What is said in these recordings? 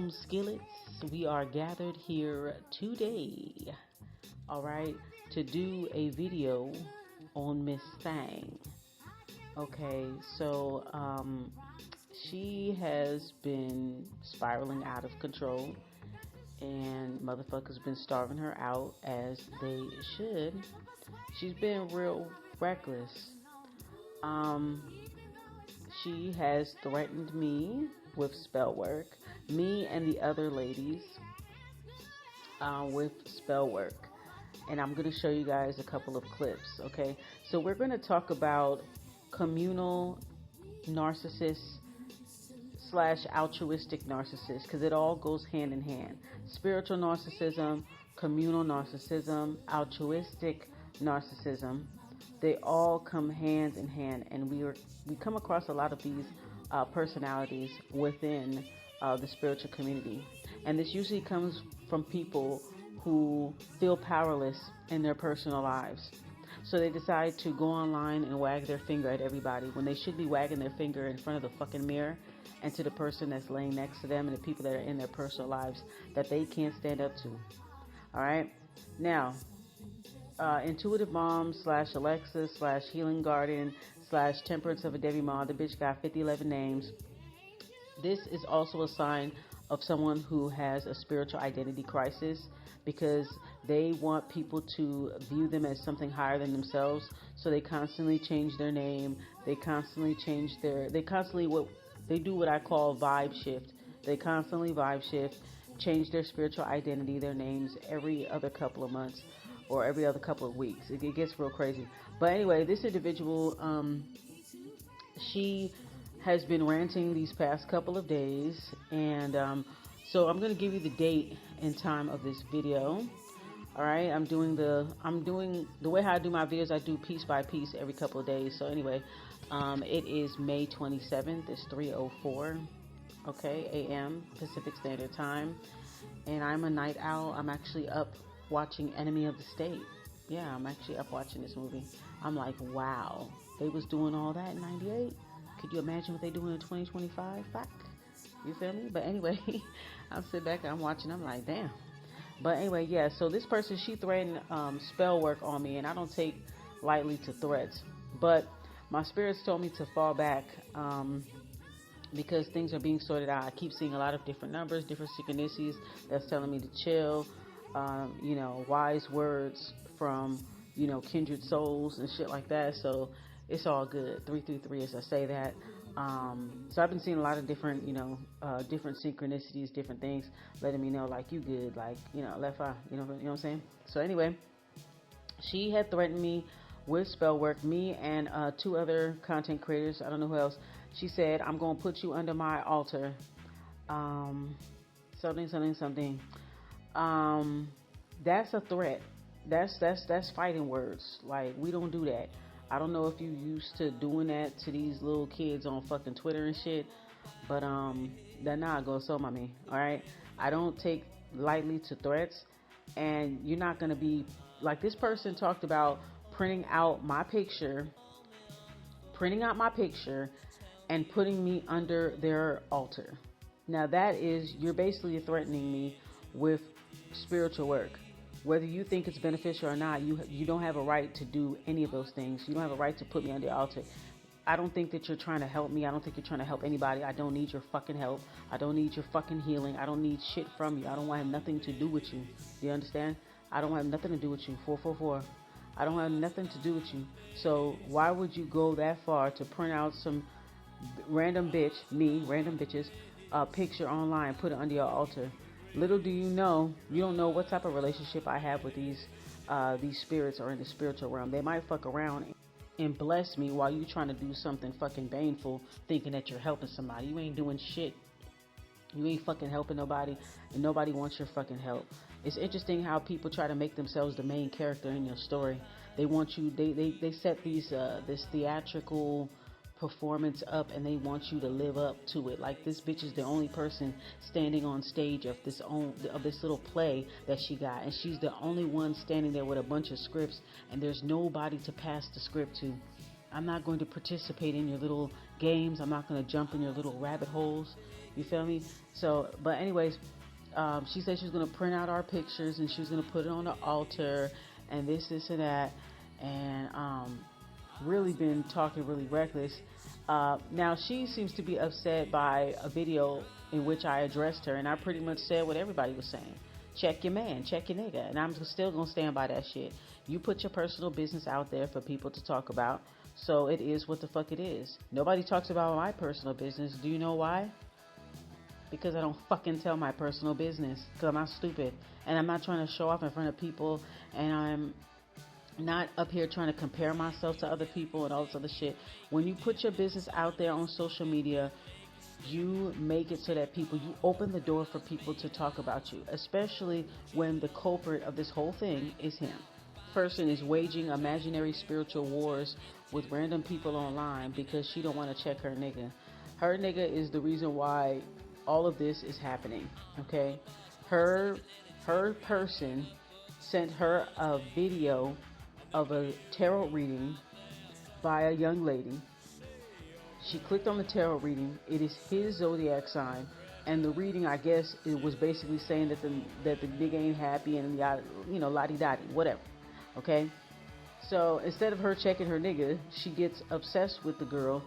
welcome, skillets. We are gathered here today, all right, to do a video on Miss Thang. Okay, so she has been spiraling out of control, and motherfuckers been starving her out as they should. She's been real reckless. She has threatened me with spell work, me and the other ladies with spell work. And I'm going to show you guys a couple of clips, okay? So we're going to talk about communal narcissists / altruistic narcissists, because it all goes hand in hand. Spiritual narcissism, communal narcissism, altruistic narcissism, they all come hand in hand, and we come across a lot of these personalities within the spiritual community. And this usually comes from people who feel powerless in their personal lives. So they decide to go online and wag their finger at everybody when they should be wagging their finger in front of the fucking mirror and to the person that's laying next to them and the people that are in their personal lives that they can't stand up to. All right? Now, intuitive mom / Alexa / healing garden / temperance of a Debbie Ma. The bitch got 5011 names. This is also a sign of someone who has a spiritual identity crisis, because they want people to view them as something higher than themselves. So they constantly change their name. They constantly do what I call vibe shift. They constantly vibe shift, change their spiritual identity, their names every other couple of months or every other couple of weeks. It gets real crazy. But anyway, this individual, she has been ranting these past couple of days, and so I'm going to give you the date and time of this video. All right, I'm doing the way how I do my videos. I do piece by piece every couple of days. So anyway, it is May 27th. It's 3:04, okay, a.m. Pacific Standard Time, and I'm a night owl. I'm actually up watching Enemy of the State. Yeah, I'm actually up watching this movie. I'm like, wow, they was doing all that in '98. Could you imagine what they doing in 2025? Fuck. You feel me? But anyway, I'm sitting back and I'm watching. I'm like, damn. But anyway, yeah. So this person, she threatened spell work on me, and I don't take lightly to threats. But my spirits told me to fall back because things are being sorted out. I keep seeing a lot of different numbers, different synchronicities that's telling me to chill. Wise words from, kindred souls and shit like that. So it's all good. 333 as I say that. So I've been seeing a lot of different, different synchronicities, different things letting me know, like, you good, like, left eye, you know what I'm saying? So anyway, she had threatened me with spell work, me and 2 other content creators. I don't know who else. She said, I'm going to put you under my altar. Something. That's a threat. That's fighting words. Like, we don't do that. I don't know if you used to doing that to these little kids on fucking Twitter and shit, but that nah go so mommy. All right, I don't take lightly to threats, and you're not gonna be like this person talked about printing out my picture, and putting me under their altar. Now that is, you're basically threatening me with spiritual work. Whether you think it's beneficial or not, you don't have a right to do any of those things. You don't have a right to put me on the altar. I don't think that you're trying to help me. I don't think you're trying to help anybody. I don't need your fucking help. I don't need your fucking healing. I don't need shit from you. I don't want to have nothing to do with you. You understand? I don't have nothing to do with you. 444. I don't have nothing to do with you. So why would you go that far to print out some random bitches, picture online, put it under your altar? Little do you know, you don't know what type of relationship I have with these spirits or in the spiritual realm. They might fuck around and bless me while you trying to do something fucking baneful, thinking that you're helping somebody. You ain't doing shit. You ain't fucking helping nobody, and nobody wants your fucking help. It's interesting how people try to make themselves the main character in your story. They want you. They set this theatrical performance up, and they want you to live up to it. Like, this bitch is the only person standing on stage of this little play that she got, and she's the only one standing there with a bunch of scripts, and there's nobody to pass the script to. I'm not going to participate in your little games. I'm not going to jump in your little rabbit holes. You feel me? So, but anyways, she said she was going to print out our pictures and she was going to put it on the altar and this and that. And really been talking really reckless. Now, she seems to be upset by a video in which I addressed her, and I pretty much said what everybody was saying. Check your man, check your nigga. And I'm still going to stand by that shit. You put your personal business out there for people to talk about, so it is what the fuck it is. Nobody talks about my personal business. Do you know why? Because I don't fucking tell my personal business. Because I'm not stupid. And I'm not trying to show off in front of people. And I'm not up here trying to compare myself to other people and all this other shit. When you put your business out there on social media, you make it so that you open the door for people to talk about you, especially when the culprit of this whole thing is him. Person is waging imaginary spiritual wars with random people online because she don't want to check her nigga. Her nigga is the reason why all of this is happening, okay? Her person sent her a video of a tarot reading by a young lady. She clicked on the tarot reading. It is his zodiac sign, and the reading, I guess, it was basically saying that the nigga ain't happy and la-di-da-di, whatever. Okay, so instead of her checking her nigga, she gets obsessed with the girl.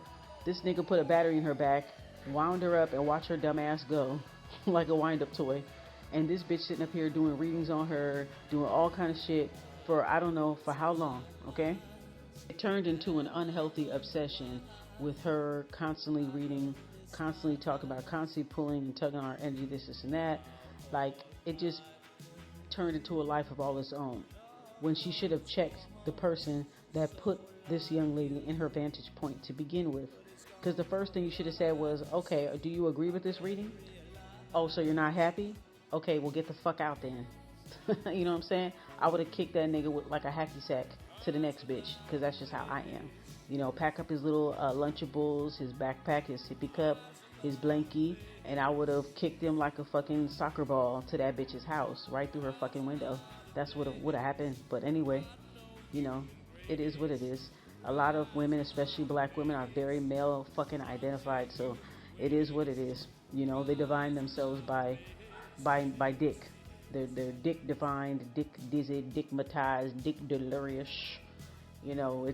This nigga put a battery in her back, wound her up, and watched her dumb ass go like a wind-up toy. And this bitch sitting up here doing readings on her, doing all kind of shit for I don't know for how long, okay? It turned into an unhealthy obsession with her constantly reading, constantly talking about, constantly pulling and tugging on our energy, this and that. Like, it just turned into a life of all its own. When she should have checked the person that put this young lady in her vantage point to begin with. Because the first thing you should have said was, okay, do you agree with this reading? Oh, so you're not happy? Okay, well, get the fuck out then. You know what I'm saying? I would have kicked that nigga with like a hacky sack to the next bitch, because that's just how I am. You know, pack up his little Lunchables, his backpack, his sippy cup, his blankie, and I would have kicked him like a fucking soccer ball to that bitch's house, right through her fucking window. That's what would have happened. But anyway, you know, it is what it is. A lot of women, especially black women, are very male fucking identified, so it is what it is. You know, they define themselves by dick. They're dick defined, dick dizzy, dickmatized, dick delirious. You know,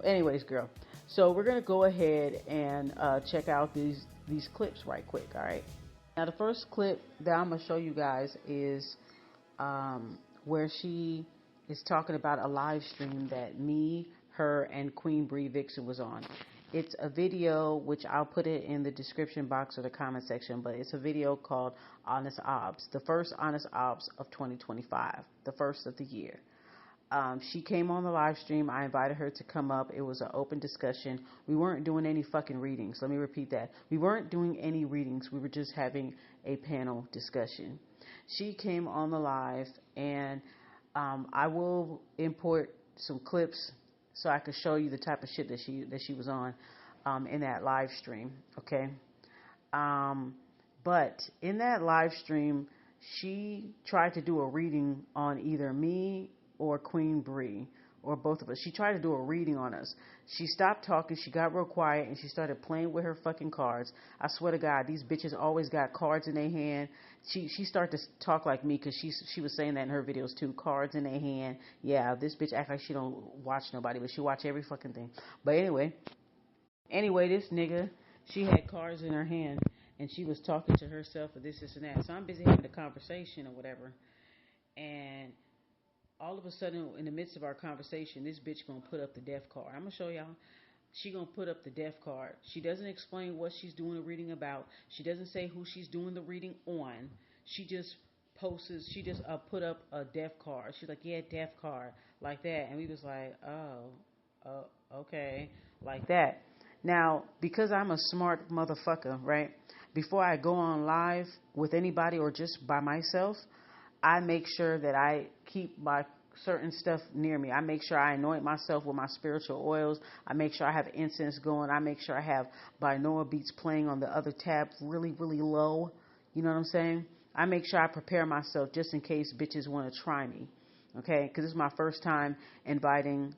Anyways, girl. So we're gonna go ahead and check out these clips right quick. All right. Now the first clip that I'm gonna show you guys is where she is talking about a live stream that me, her, and Queen Bree Vixen was on. It's a video, which I'll put it in the description box or the comment section, but it's a video called Honest Obs, the first Honest Obs of 2025, the first of the year. She came on the live stream. I invited her to come up. It was an open discussion. We weren't doing any fucking readings. Let me repeat that. We weren't doing any readings. We were just having a panel discussion. She came on the live, and I will import some clips so I could show you the type of shit that she was on in that live stream, okay? But in that live stream, she tried to do a reading on either me or Queen Bree, or both of us. She tried to do a reading on us. She stopped talking, she got real quiet, and she started playing with her fucking cards. I swear to God, these bitches always got cards in their hand. She started to talk like me, because she was saying that in her videos too, cards in their hand. Yeah, this bitch act like she don't watch nobody, but she watch every fucking thing. But anyway, this nigga, she had cards in her hand, and she was talking to herself or this and that. So I'm busy having a conversation or whatever, and all of a sudden, in the midst of our conversation, this bitch gonna put up the death card. I'm gonna show y'all. She gonna put up the death card. She doesn't explain what she's doing the reading about. She doesn't say who she's doing the reading on. She just put up a death card. She's like, yeah, death card, like that. And we was like, oh, okay, like that. Now, because I'm a smart motherfucker, right? Before I go on live with anybody or just by myself, I make sure that I keep my certain stuff near me. I make sure I anoint myself with my spiritual oils. I make sure I have incense going. I make sure I have binaural beats playing on the other tab really, really low. You know what I'm saying? I make sure I prepare myself just in case bitches want to try me. okay? Because this is my first time inviting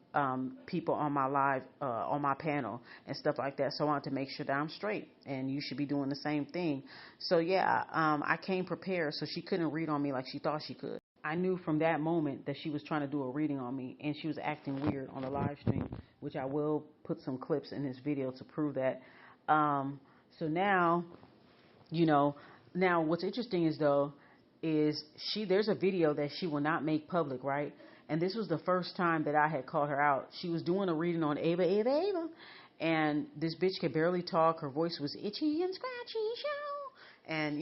people on my live, on my panel and stuff like that. So I wanted to make sure that I'm straight, and you should be doing the same thing. So yeah, I came prepared, so she couldn't read on me like she thought she could. I knew from that moment that she was trying to do a reading on me, and she was acting weird on the live stream, which I will put some clips in this video to prove that. So now, you know, now what's interesting is though, is there's a video that she will not make public, right? And this was the first time that I had called her out. She was doing a reading on Ava, and this bitch could barely talk. Her voice was itchy and scratchy, and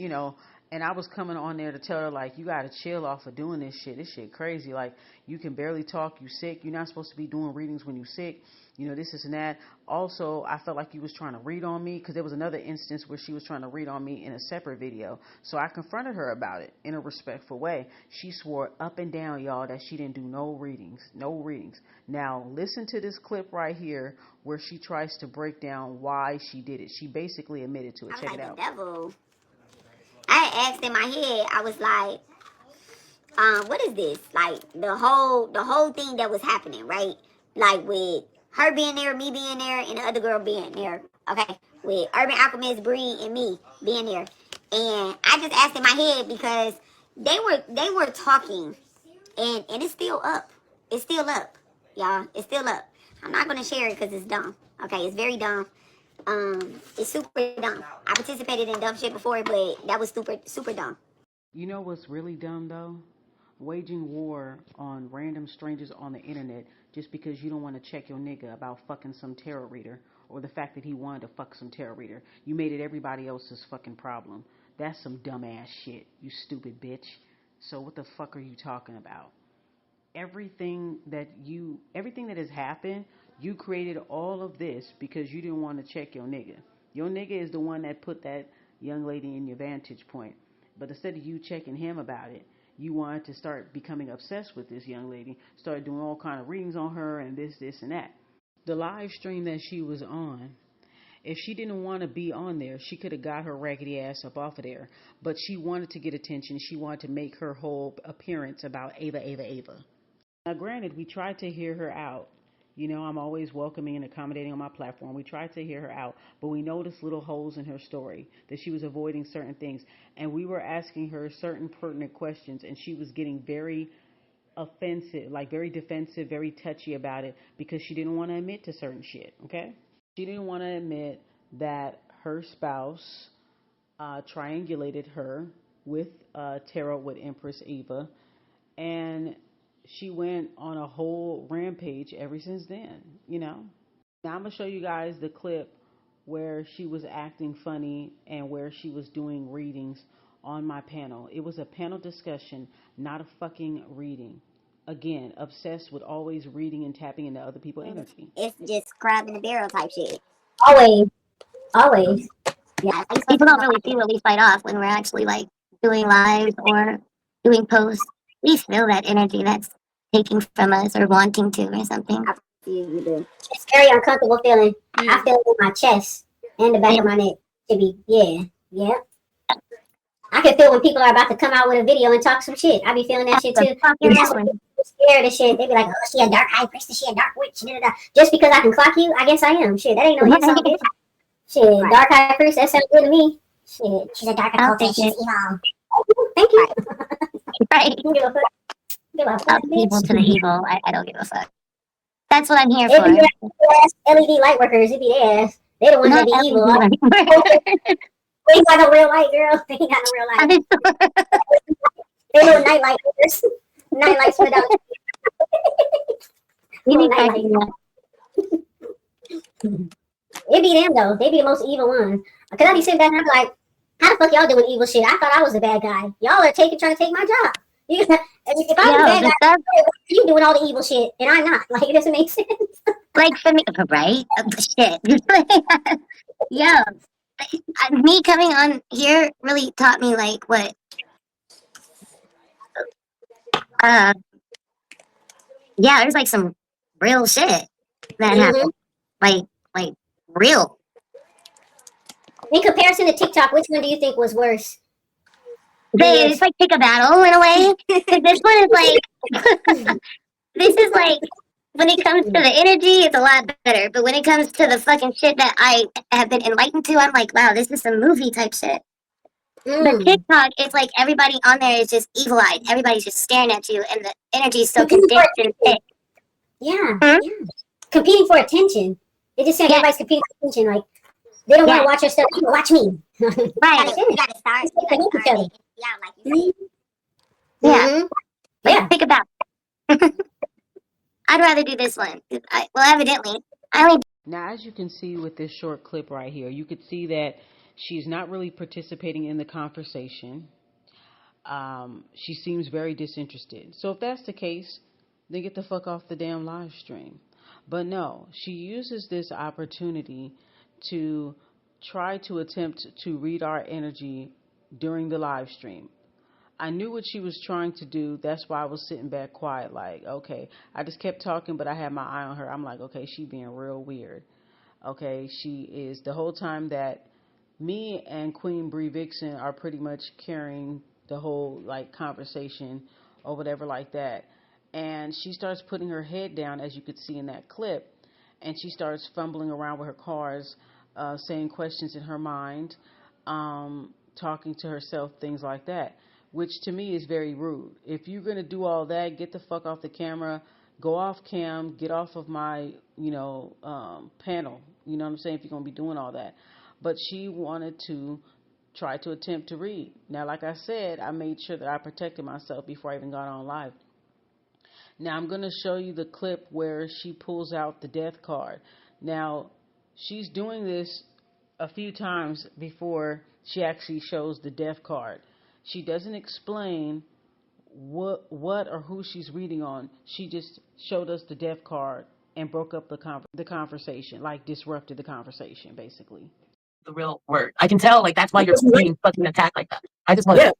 and I was coming on there to tell her, like, you gotta chill off of doing this shit. This shit crazy. Like, you can barely talk. You sick. You're not supposed to be doing readings when you sick. This and that. Also, I felt like you was trying to read on me, because there was another instance where she was trying to read on me in a separate video. So I confronted her about it in a respectful way. She swore up and down, y'all, that she didn't do no readings. No readings. Now, listen to this clip right here where she tries to break down why she did it. She basically admitted to it. Check it out. The devil. I asked in my head, I was like, what is this? Like, the whole thing that was happening, right? Like, with her being there, me being there, and the other girl being there, okay? With Urban Alchemist, Bree, and me being there. And I just asked in my head because they were talking, and it's still up. It's still up, y'all. It's still up. I'm not going to share it because it's dumb. Okay, it's very dumb. It's super dumb. I participated in dumb shit before, but that was super dumb. You know what's really dumb though? Waging war on random strangers on the internet just because you don't want to check your nigga about fucking some tarot reader, or the fact that he wanted to fuck some tarot reader. You made it everybody else's fucking problem. That's some dumbass shit, you stupid bitch. So what the fuck are you talking about? Everything that has happened, you created all of this because you didn't want to check your nigga. Your nigga is the one that put that young lady in your vantage point. But instead of you checking him about it, you wanted to start becoming obsessed with this young lady, started doing all kind of readings on her and this, and that. The live stream that she was on, if she didn't want to be on there, she could have got her raggedy ass up off of there. But she wanted to get attention. She wanted to make her whole appearance about Ava. Now, granted, we tried to hear her out. I'm always welcoming and accommodating on my platform. We tried to hear her out, but we noticed little holes in her story, that she was avoiding certain things. And we were asking her certain pertinent questions, and she was getting very offensive, like very defensive, very touchy about it, because she didn't want to admit to certain shit, okay? She didn't want to admit that her spouse triangulated her with tarot with Empress Eva, and she went on a whole rampage ever since then, Now I'm going to show you guys the clip where she was acting funny and where she was doing readings on my panel. It was a panel discussion, not a fucking reading. Again, obsessed with always reading and tapping into other people's energy. It's just crab in the barrel type shit. Always. Yeah, people don't really see what we fight off when we're actually like doing lives or doing posts. We feel that energy that's taking from us or wanting to or something. You do. It's very uncomfortable feeling. I feel it in my chest and the back of my neck. To be, yeah. I can feel when people are about to come out with a video and talk some shit. I be feeling that shit too. That's when people scared of shit. They be like, oh, she a dark high priestess, she a dark witch. Da-da-da. Just because I can clock you, I guess I am. Shit, that ain't no insult, bitch. Shit, right. Dark high priest, that sounds good to me. Shit, she's a dark occultist, she's evil. Thank you. Right. Give a fuck, people to the evil. I don't give a fuck. That's what I'm here for. LED light workers, it be their ass. They the ones that be evil. They ain't got no real light, girl. They ain't got no real light. They little night light workers. Night lights without. It be them though. They be the most evil ones. Cause I be sitting back and I'm like, how the fuck y'all doing evil shit? I thought I was the bad guy. Y'all are trying to take my job. If I'm the bad guy, you doing all the evil shit, and I'm not. Like, it doesn't make sense. Like for me, right? Shit. Yo, me coming on here really taught me like what. Yeah, there's like some real shit that happened. Like real. In comparison to TikTok, which one do you think was worse? saying it's like pick a battle in a way. 'Cause this one is like, this is like, when it comes to the energy, it's a lot better. But when it comes to the fucking shit that I have been enlightened to, I'm like, wow, this is some movie type shit. The TikTok, it's like everybody on there is just evil-eyed. Everybody's just staring at you, and the energy is so condensed and thick. Yeah, yeah. Competing for attention. It just seems everybody's competing for attention. Like, they don't want to watch your stuff. Watch me. Right. You gotta start. You gotta start it. Yeah, like you said. Yeah. Yeah. Think about it. I'd rather do this one. Well, evidently, I only. Now, as you can see with this short clip right here, you could see that she's not really participating in the conversation. She seems very disinterested. So if that's the case, then get the fuck off the damn live stream. But no, she uses this opportunity to try to attempt to read our energy during the live stream. I knew what she was trying to do. That's why I was sitting back quiet, like, okay. I just kept talking, but I had my eye on her. I'm like, okay, she being real weird. Okay, she is, the whole time that me and Queen Bree Vixen are pretty much carrying the whole, like, conversation or whatever like that. And she starts putting her head down, as you could see in that clip, and she starts fumbling around with her cards, saying questions in her mind, talking to herself, things like that, which to me is very rude. If you're going to do all that, get the fuck off the camera, go off cam, get off of my, panel, you know what I'm saying, if you're going to be doing all that. But she wanted to try to attempt to read. Now, like I said, I made sure that I protected myself before I even got on live. Now, I'm going to show you the clip where she pulls out the death card. Now, she's doing this a few times before she actually shows the death card. She doesn't explain what or who she's reading on. She just showed us the death card and broke up the conversation, like disrupted the conversation, basically. The real word. I can tell, like, that's why you're being fucking attacked like that. I just want to,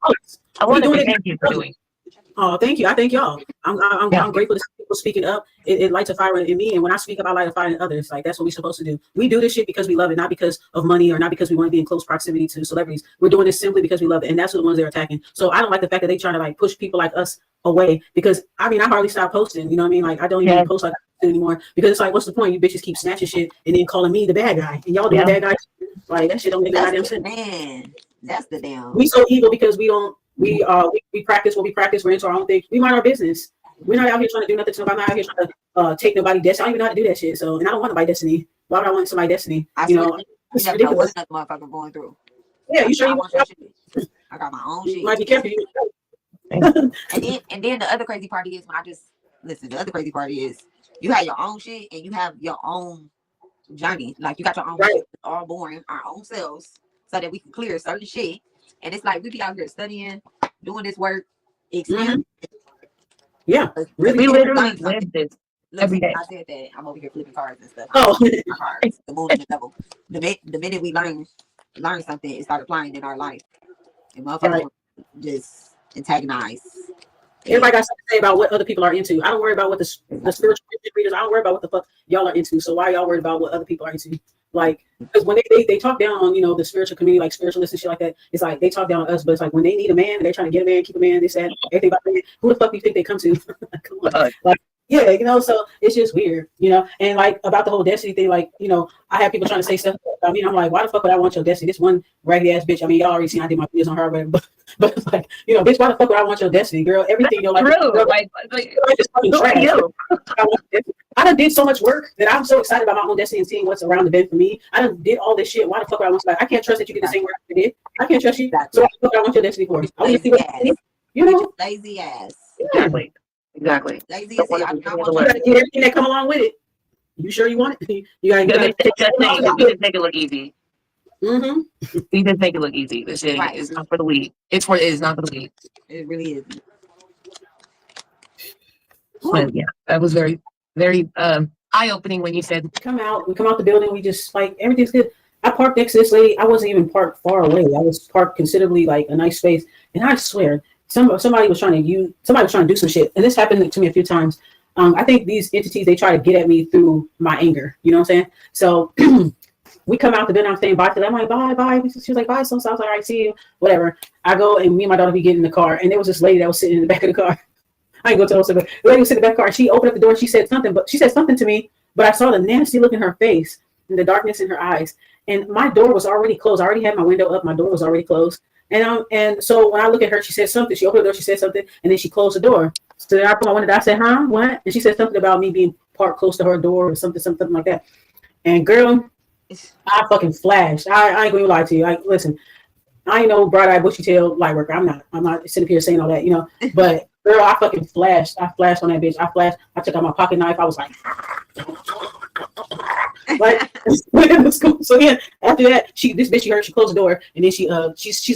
I want to say thank you for doing. Oh, thank you. I thank y'all. I'm grateful to see people speaking up. It lights a fire in me, and when I speak up, I light a fire in others. Like, that's what we're supposed to do. We do this shit because we love it, not because of money or not because we want to be in close proximity to celebrities. We're doing this simply because we love it, and that's the ones they're attacking. So I don't like the fact that they trying to, like, push people like us away, because I mean, I hardly stop posting. You know what I mean? Like, I don't even post like that anymore, because it's like, what's the point? You bitches keep snatching shit and then calling me the bad guy, and y'all doing bad guys. Like, that shit don't make no goddamn sense. Man, that's the damn. We so evil because we don't. We practice what we practice. We're into our own thing. We mind our business. We're not out here trying to do nothing to nobody. I'm not out here trying to take nobody's destiny. I don't even know how to do that shit. So, and I don't want nobody's destiny. Why would I want somebody's destiny? You never know what that motherfucker going through. Yeah, you sure you want your shit? I got my own shit. You might be careful. and then the other crazy part is, when I just listen, the other crazy part is you have your own shit and you have your own journey. Like, you got your own shit, all born our own selves, so that we can clear certain shit. And it's like we be out here studying, doing this work, experience. Yeah, really. We literally live this every day. I said that I'm over here flipping cards and stuff. Oh, cards, the moon and the devil. The minute we learn something, it start applying in our life. And motherfuckers just antagonize. Everybody got something to say about what other people are into. I don't worry about what the spiritual readers. I don't worry about what the fuck y'all are into. So why y'all worried about what other people are into? Like, because when they talk down on, the spiritual community, like spiritualists and shit like that, it's like they talk down on us, but it's like when they need a man, they're trying to get a man, keep a man, this, that, everything about man. Who the fuck do you think they come to? Come on. Like, yeah, so it's just weird, and like about the whole destiny thing, like, I have people trying to say stuff. I mean, I'm like, why the fuck would I want your destiny? This one raggedy ass bitch. I mean, y'all already seen I did my videos on her, but it's like, bitch, why the fuck would I want your destiny, girl? Everything you're like, just fucking trash. I done did so much work that I'm so excited about my own destiny and seeing what's around the bend for me. I done did all this shit. Why the fuck would I want somebody? I can't trust that you did the same work I did. I can't trust you. So what the fuck I want your destiny for? I want to see what lazy ass. Exactly. Lazy ass. You gotta get everything that come along with it. You sure you want it? You gotta just make it look easy. Mm-hmm. We just make it look easy. This shit is not for the weak. It is not for the weak. It really is. But yeah, that was very, very eye-opening when you said we come out the building, we just like everything's good. I parked next to this lady. I wasn't even parked far away. I was parked considerably, like, a nice space, and I swear somebody was trying to do some shit, and this happened to me a few times. I think these entities, they try to get at me through my anger, you know what I'm saying? So we come out the building. I'm saying bye to them. I'm like, bye. She was like, bye. So I was like, all right, see you. Whatever. I go and me and my daughter be getting in the car, and there was this lady that was sitting in the back of the car. I ain't go tell her, but the lady was sitting in the back of the car. She opened up the door and she said something to me, but I saw the nasty look in her face and the darkness in her eyes. And my door was already closed. I already had my window up. My door was already closed. And so when I look at her, she said something. She opened the door. She said something, and then she closed the door. So then I put my window down. I said, huh? What? And she said something about me being parked close to her door or something like that. And girl, I fucking flashed. I ain't gonna lie to you. Like, listen, I ain't no bright-eyed, bushy-tailed light worker. I'm not sitting here saying all that, you know. But girl, I fucking flashed. I flashed on that bitch. I flashed. I took out my pocket knife. I was like, so yeah. After that, this bitch, she heard, she closed the door, and then she's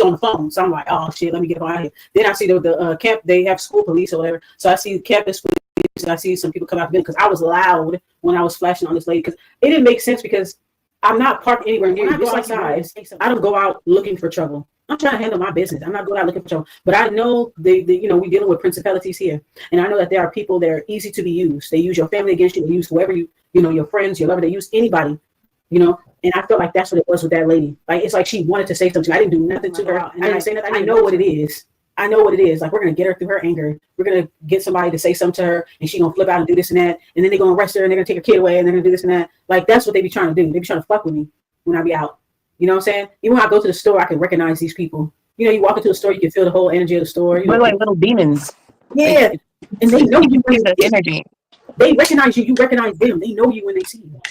on the phone. So I'm like, oh shit, let me get her out of here. Then I see the camp. They have school police or whatever. So I see campus police. And I see some people come out because I was loud when I was flashing on this lady because it didn't make sense because I'm not parked anywhere near you. Just like guys, I don't go out looking for trouble. I'm trying to handle my business. I'm not going out looking for trouble. But I know we're dealing with principalities here, and I know that there are people that are easy to be used. They use your family against you. They use whoever your friends, your lover. They use anybody, And I felt like that's what it was with that lady. Like it's like she wanted to say something. I didn't do nothing to her. I didn't say nothing. I know what it is. I know what it is. Like, we're going to get her through her anger. We're going to get somebody to say something to her, and she's going to flip out and do this and that. And then they're going to arrest her, and they're going to take her kid away, and they're going to do this and that. Like, that's what they be trying to do. They be trying to fuck with me when I be out. You know what I'm saying? Even when I go to the store, I can recognize these people. You walk into the store, you can feel the whole energy of the store. We're like little demons. Yeah. And they know you when the energy. They recognize you. You recognize them. They know you when they see you.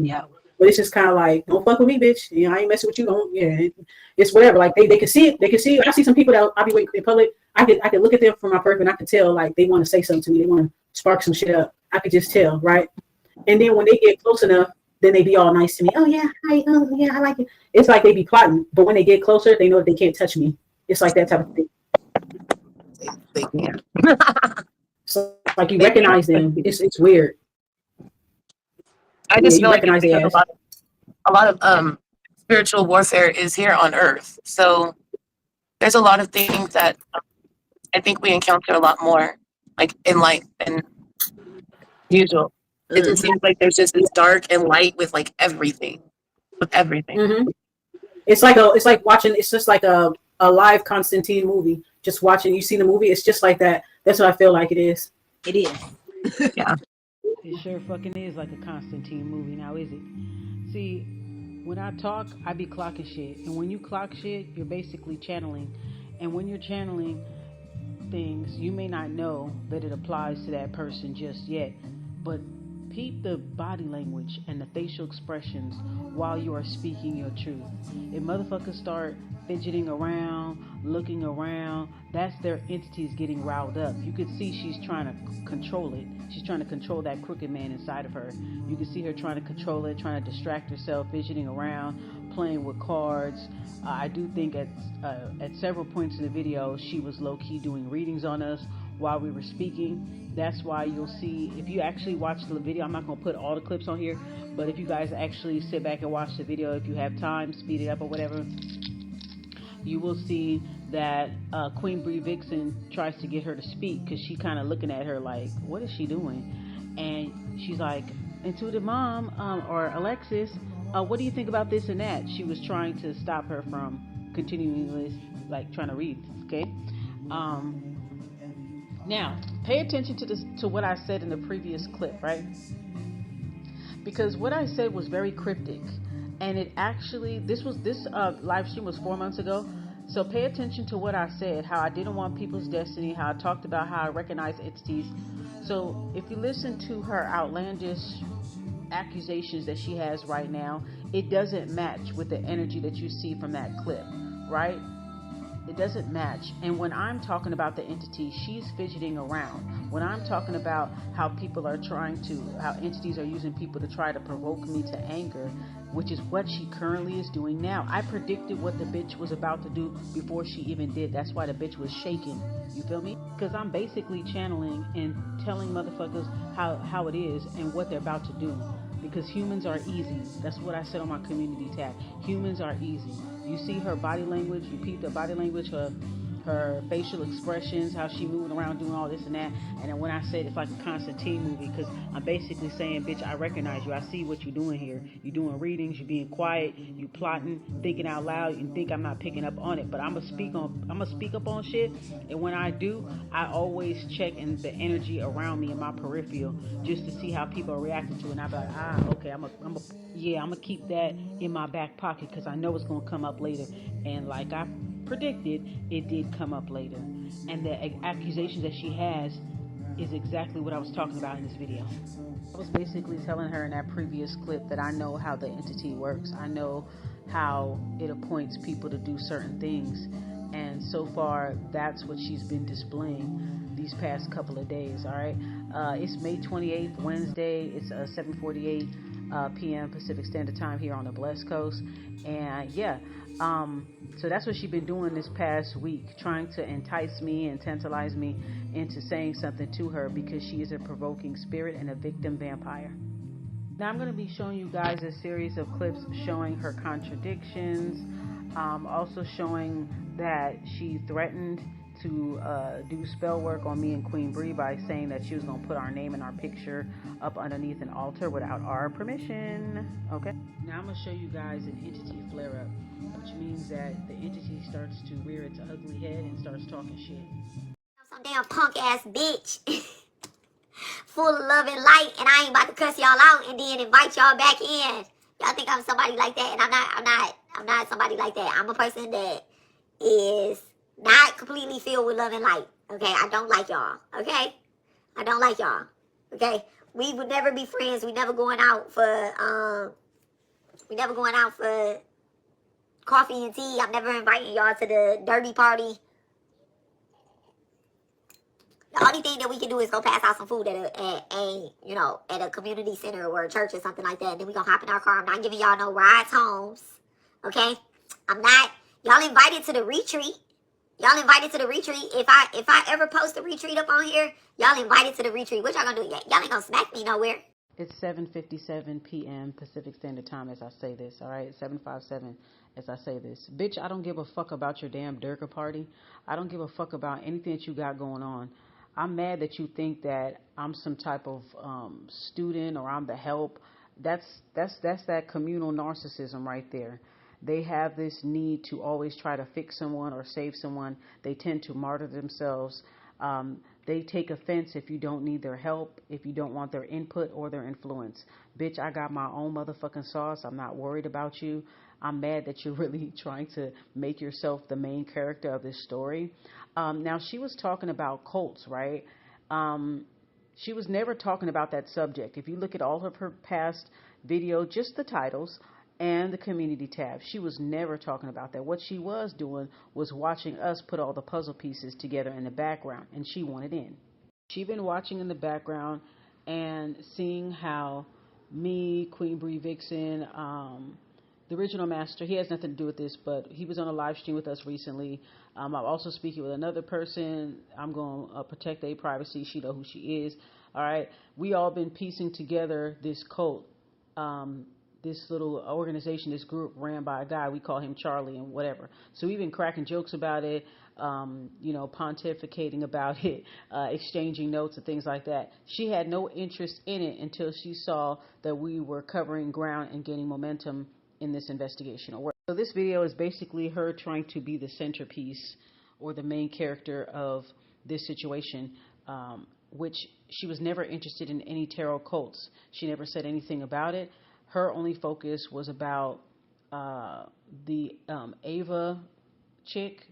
Yeah. But it's just kind of like, don't fuck with me, bitch. I ain't messing with you. Don't. Yeah. It's whatever. Like, they can see it. They can see it. I see some people that I'll be waiting in public. I could look at them from my perf, and I could tell, like, they want to say something to me. They want to spark some shit up. I could just tell, right? And then when they get close enough, then they be all nice to me. Oh yeah, hi. Oh yeah, I like it. It's like they be plotting, but when they get closer, they know that they can't touch me. It's like that type of thing. They can't. So like you recognize them. It's weird. I just feel like recognize a lot of spiritual warfare is here on Earth. So there's a lot of things that I think we encounter a lot more, like in light than usual. It just seems like there's just this dark and light with like everything. Mm-hmm. It's like watching. It's just like a live Constantine movie. Just watching. You see the movie. It's just like that. That's what I feel like it is. It is. Yeah. It sure fucking is like a Constantine movie. Now, is it? See, when I talk, I be clocking shit. And when you clock shit, you're basically channeling. And when you're channeling things, you may not know that it applies to that person just yet. But peep the body language and the facial expressions while you are speaking your truth. If motherfuckers start fidgeting around, looking around, that's their entities getting riled up. You could see she's trying to control it. She's trying to control that crooked man inside of her. You can see her trying to control it, trying to distract herself, fidgeting around, playing with cards. I do think at several points in the video, she was low-key doing readings on us while we were speaking. That's why you'll see, if you actually watch the video, I'm not going to put all the clips on here, but if you guys actually sit back and watch the video, if you have time, speed it up or whatever, you will see that Queen Bree Vixen tries to get her to speak because she kind of looking at her like, what is she doing? And she's like, Intuitive Mom or Alexis, what do you think about this and that? She was trying to stop her from continuing, like, trying to read, okay? Now, pay attention to what I said in the previous clip, right? Because what I said was very cryptic, and it actually, this live stream was 4 months ago. So pay attention to what I said, how I didn't want people's destiny, how I talked about how I recognize entities. So if you listen to her outlandish accusations that she has right now, it doesn't match with the energy that you see from that clip, right? It doesn't match. And when I'm talking about the entity, she's fidgeting around. When I'm talking about how people are how entities are using people to try to provoke me to anger, which is what she currently is doing now. I predicted what the bitch was about to do before she even did. That's why the bitch was shaking. You feel me? Because I'm basically channeling and telling motherfuckers how it is and what they're about to do. Because humans are easy. That's what I said on my community tab. Humans are easy. You see her body language, you peep the body language, her her facial expressions, how she moving around doing all this and that. And then when I said it's like a Constantine movie, because I'm basically saying, bitch, I recognize you. I see what you're doing here. You're doing readings. You're being quiet. You plotting, thinking out loud. You think I'm not picking up on it, but I'm gonna speak up on shit. And when I do, I always check in the energy around me in my peripheral just to see how people are reacting to it. And I be like, okay, I'm gonna keep that in my back pocket because I know it's gonna come up later. And like I predicted, it did come up later. And the accusations that she has is exactly what I was talking about in this video. I was basically telling her in that previous clip that I know how the entity works. I know how it appoints people to do certain things. And so far, that's what she's been displaying these past couple of days, all right? It's May 28th, Wednesday. It's 7:48 p.m. Pacific Standard Time here on the Blessed Coast. And yeah, so that's what she's been doing this past week, trying to entice me and tantalize me into saying something to her because she is a provoking spirit and a victim vampire. Now I'm going to be showing you guys a series of clips showing her contradictions, also showing that she threatened to do spell work on me and Queen Bree by saying that she was going to put our name and our picture up underneath an altar without our permission. Okay. Now I'm going to show you guys an entity flare up, which means that the entity starts to rear its ugly head and starts talking shit. Some damn punk ass bitch. Full of love and light, and I ain't about to cuss y'all out and then invite y'all back in. Y'all think I'm somebody like that, and I'm not somebody like that. I'm a person that is not completely filled with love and light. Okay, I don't like y'all. Okay, I don't like y'all. Okay, we would never be friends. We never going out for coffee and tea. I'm never inviting y'all to the dirty party. The only thing that we can do is go pass out some food at a community center or a church or something like that. And then we gonna hop in our car. I'm not giving y'all no rides homes. Okay? I'm not. Y'all invited to the retreat. Y'all invited to the retreat. If I ever post a retreat up on here, y'all invited to the retreat. What y'all gonna do? Y'all ain't gonna smack me nowhere. It's 7:57 p.m. Pacific Standard Time as I say this, all right? 7:57 as I say this. Bitch, I don't give a fuck about your damn Durga party. I don't give a fuck about anything that you got going on. I'm mad that you think that I'm some type of student or I'm the help. That's that communal narcissism right there. They have this need to always try to fix someone or save someone. They tend to martyr themselves. They take offense if you don't need their help, if you don't want their input or their influence. Bitch, I got my own motherfucking sauce. I'm not worried about you. I'm mad that you're really trying to make yourself the main character of this story. Now, she was talking about cults, right? She was never talking about that subject. If you look at all of her past videos, just the titles and the community tab, she was never talking about that. What she was doing was watching us put all the puzzle pieces together in the background, and she wanted in. She'd been watching in the background and seeing how me, Queen Bree Vixen, the original master, he has nothing to do with this, but he was on a live stream with us recently. I'm also speaking with another person. I'm going to protect their privacy. She know who she is. All right. We all been piecing together this cult, this little organization, this group ran by a guy. We call him Charlie and whatever. So we've been cracking jokes about it, pontificating about it, exchanging notes and things like that. She had no interest in it until she saw that we were covering ground and gaining momentum in this investigational work. So this video is basically her trying to be the centerpiece or the main character of this situation, which she was never interested in any tarot cults. She never said anything about it. Her only focus was about the Ava chick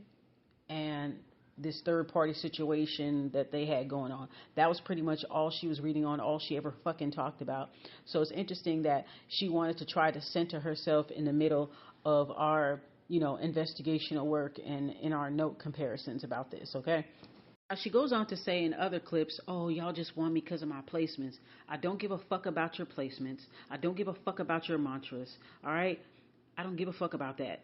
and this third-party situation that they had going on. That was pretty much all she was reading on, all she ever fucking talked about. So it's interesting that she wanted to try to center herself in the middle of our, investigational work and in our note comparisons about this, okay? She goes on to say in other clips, oh, y'all just want me because of my placements. I don't give a fuck about your placements. I don't give a fuck about your mantras, all right? I don't give a fuck about that.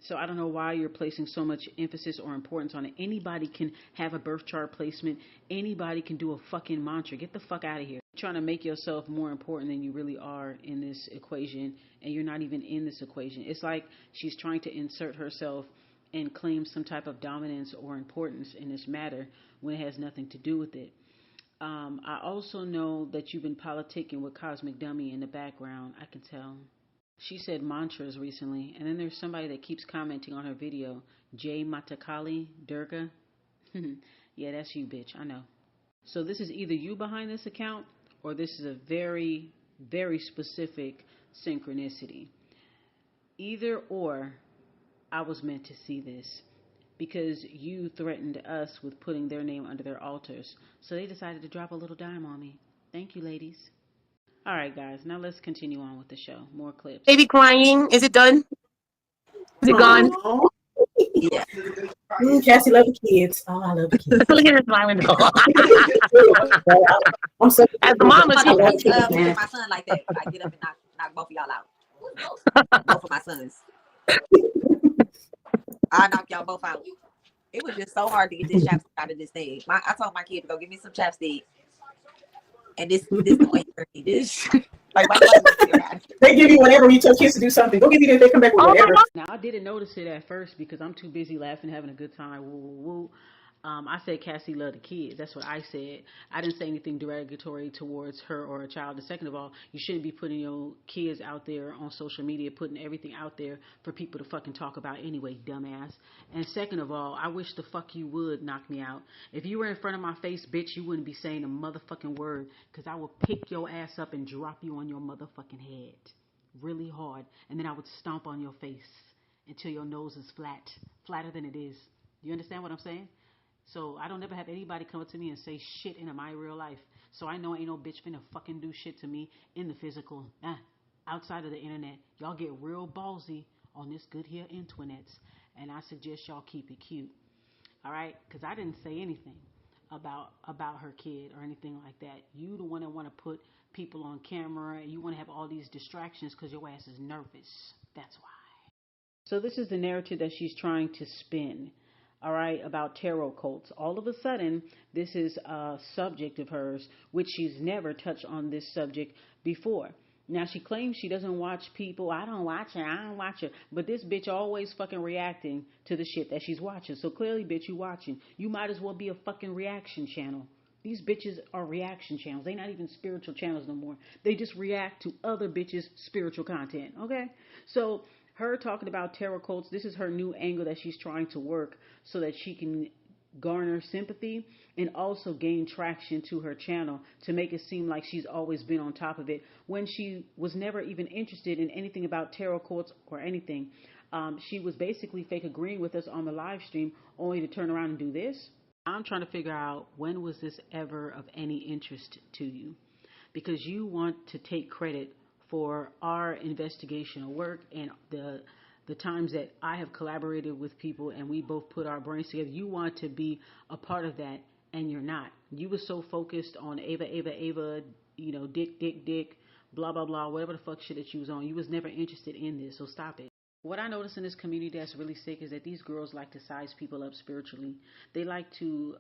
So I don't know why you're placing so much emphasis or importance on it. Anybody can have a birth chart placement. Anybody can do a fucking mantra. Get the fuck out of here. You're trying to make yourself more important than you really are in this equation, and you're not even in this equation. It's like she's trying to insert herself and claim some type of dominance or importance in this matter when it has nothing to do with it. I also know that you've been politicking with Cosmic Dummy in the background. I can tell. She said mantras recently, and then there's somebody that keeps commenting on her video. Jay Matakali Durga. Yeah, that's you, bitch. I know. So this is either you behind this account, or this is a very, very specific synchronicity. Either or, I was meant to see this because you threatened us with putting their name under their altars. So they decided to drop a little dime on me. Thank you, ladies. All right, guys. Now let's continue on with the show. More clips. Baby crying. Is it done? Is it gone? Aw. Yeah. Cassie love the kids. Oh, I love the kids. Look at her smiling. I'm so As the mama, I she don't think my son like that. Like get up and knock both of y'all out. Both of my sons. I knock y'all both out. It was just so hard to get this chapstick out of this thing. I told my kid to go get me some chapstick. And this the way you me this. Like, they give you whatever you tell kids to do something. Go give you that. They come back with whatever. Now I didn't notice it at first because I'm too busy laughing, having a good time. Woo, woo, woo. I said Cassie loved the kids. That's what I said. I didn't say anything derogatory towards her or a child. And second of all, you shouldn't be putting your kids out there on social media, putting everything out there for people to fucking talk about anyway, dumbass. And second of all, I wish the fuck you would knock me out. If you were in front of my face, bitch, you wouldn't be saying a motherfucking word, because I would pick your ass up and drop you on your motherfucking head really hard, and then I would stomp on your face until your nose is flatter than it is. You understand what I'm saying? So I don't ever have anybody come up to me and say shit into my real life. So I know ain't no bitch finna fucking do shit to me in the physical. Outside of the internet, y'all get real ballsy on this good here internets, and I suggest y'all keep it cute. All right? Because I didn't say anything about her kid or anything like that. You the one that want to put people on camera, and you want to have all these distractions because your ass is nervous. That's why. So this is the narrative that she's trying to spin, all right, about tarot cults. All of a sudden, this is a subject of hers, which she's never touched on this subject before. Now, she claims she doesn't watch people. I don't watch her. But this bitch always fucking reacting to the shit that she's watching. So clearly, bitch, you watching. You might as well be a fucking reaction channel. These bitches are reaction channels. They're not even spiritual channels no more. They just react to other bitches' spiritual content, okay? So her talking about tarot cults, this is her new angle that she's trying to work so that she can garner sympathy and also gain traction to her channel to make it seem like she's always been on top of it when she was never even interested in anything about tarot cults or anything. She was basically fake agreeing with us on the live stream only to turn around and do this. I'm trying to figure out, when was this ever of any interest to you? Because you want to take credit for our investigational work and the times that I have collaborated with people and we both put our brains together. You want to be a part of that, and you're not. You were so focused on Ava, you know, dick, blah, blah, blah, whatever the fuck shit that you was on. You was never interested in this, so stop it. What I notice in this community that's really sick is that these girls like to size people up spiritually. They like to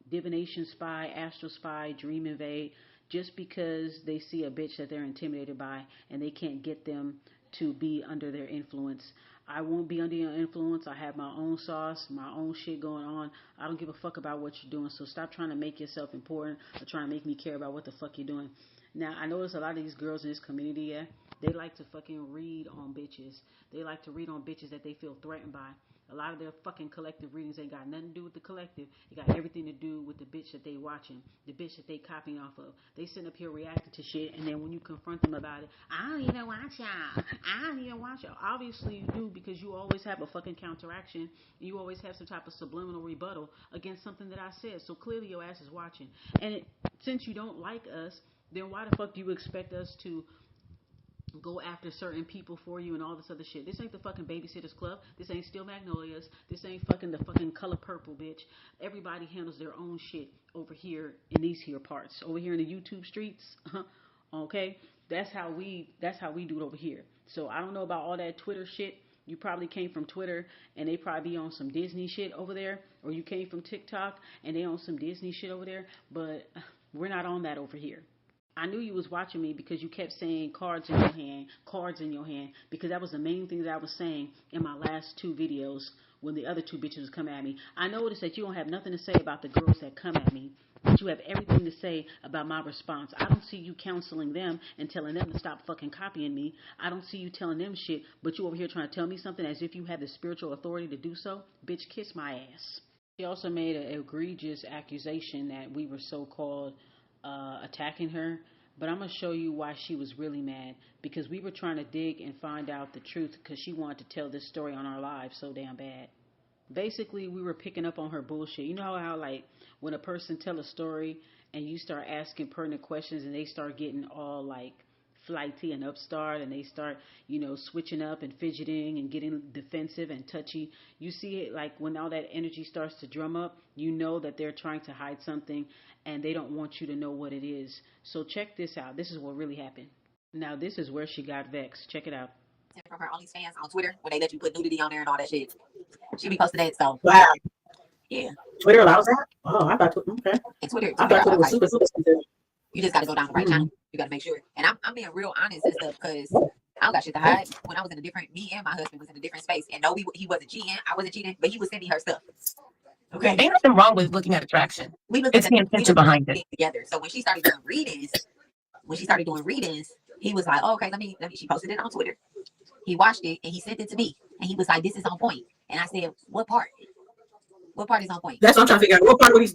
divination spy, astral spy, dream invade, just because they see a bitch that they're intimidated by and they can't get them to be under their influence. I won't be under your influence. I have my own sauce, my own shit going on. I don't give a fuck about what you're doing. So stop trying to make yourself important or trying to make me care about what the fuck you're doing. Now, I notice a lot of these girls in this community, yeah, they like to fucking read on bitches. They like to read on bitches that they feel threatened by. A lot of their fucking collective readings ain't got nothing to do with the collective. It got everything to do with the bitch that they watching, the bitch that they copying off of. They sitting up here reacting to shit, and then when you confront them about it, I don't even watch y'all. I don't even watch y'all. Obviously you do, because you always have a fucking counteraction, and you always have some type of subliminal rebuttal against something that I said. So clearly your ass is watching. And since you don't like us, then why the fuck do you expect us to go after certain people for you and all this other shit? This ain't the fucking Babysitters Club. This ain't Steel Magnolias. This ain't fucking the fucking Color Purple, bitch. Everybody handles their own shit over here in these here parts. Over here in the YouTube streets. Okay? That's how we do it over here. So I don't know about all that Twitter shit. You probably came from Twitter and they probably be on some Disney shit over there. Or you came from TikTok and they on some Disney shit over there. But we're not on that over here. I knew you was watching me because you kept saying cards in your hand, cards in your hand, because that was the main thing that I was saying in my last 2 videos when the other 2 bitches come at me. I noticed that you don't have nothing to say about the girls that come at me, but you have everything to say about my response. I don't see you counseling them and telling them to stop fucking copying me. I don't see you telling them shit, but you over here trying to tell me something as if you have the spiritual authority to do so. Bitch, kiss my ass. She also made an egregious accusation that we were so-called attacking her, but I'm going to show you why she was really mad, because we were trying to dig and find out the truth because she wanted to tell this story on our live so damn bad. Basically, we were picking up on her bullshit. You know how, like, when a person tell a story and you start asking pertinent questions and they start getting all, like, flighty and upstart and they start, you know, switching up and fidgeting and getting defensive and touchy. You see it, like, when all that energy starts to drum up, you know that they're trying to hide something and they don't want you to know what it is. So check this out. This is what really happened. Now, this is where she got vexed. Check it out. From her OnlyFans on Twitter, where they let you put nudity on there and all that shit. She be posting that, so Wow. yeah. Twitter allows that? Oh, I thought okay. And Twitter I thought Twitter was like, super sensitive. you just gotta go down the right channel. You gotta make sure. And I'm being real honest and stuff because I don't got shit to hide. When I was in a different, me and my husband was in a different space, and no, he wasn't cheating. I wasn't cheating, but he was sending her stuff. Okay. Ain't nothing wrong with looking at attraction. We looked It's at the intention behind it. together. So when she started doing readings, he was like, oh, okay, let me. She posted it on Twitter. He watched it and he sent it to me, and he was like, this is on point. And I said, what part? What part is on point? That's what I'm trying to figure out. What part of what he's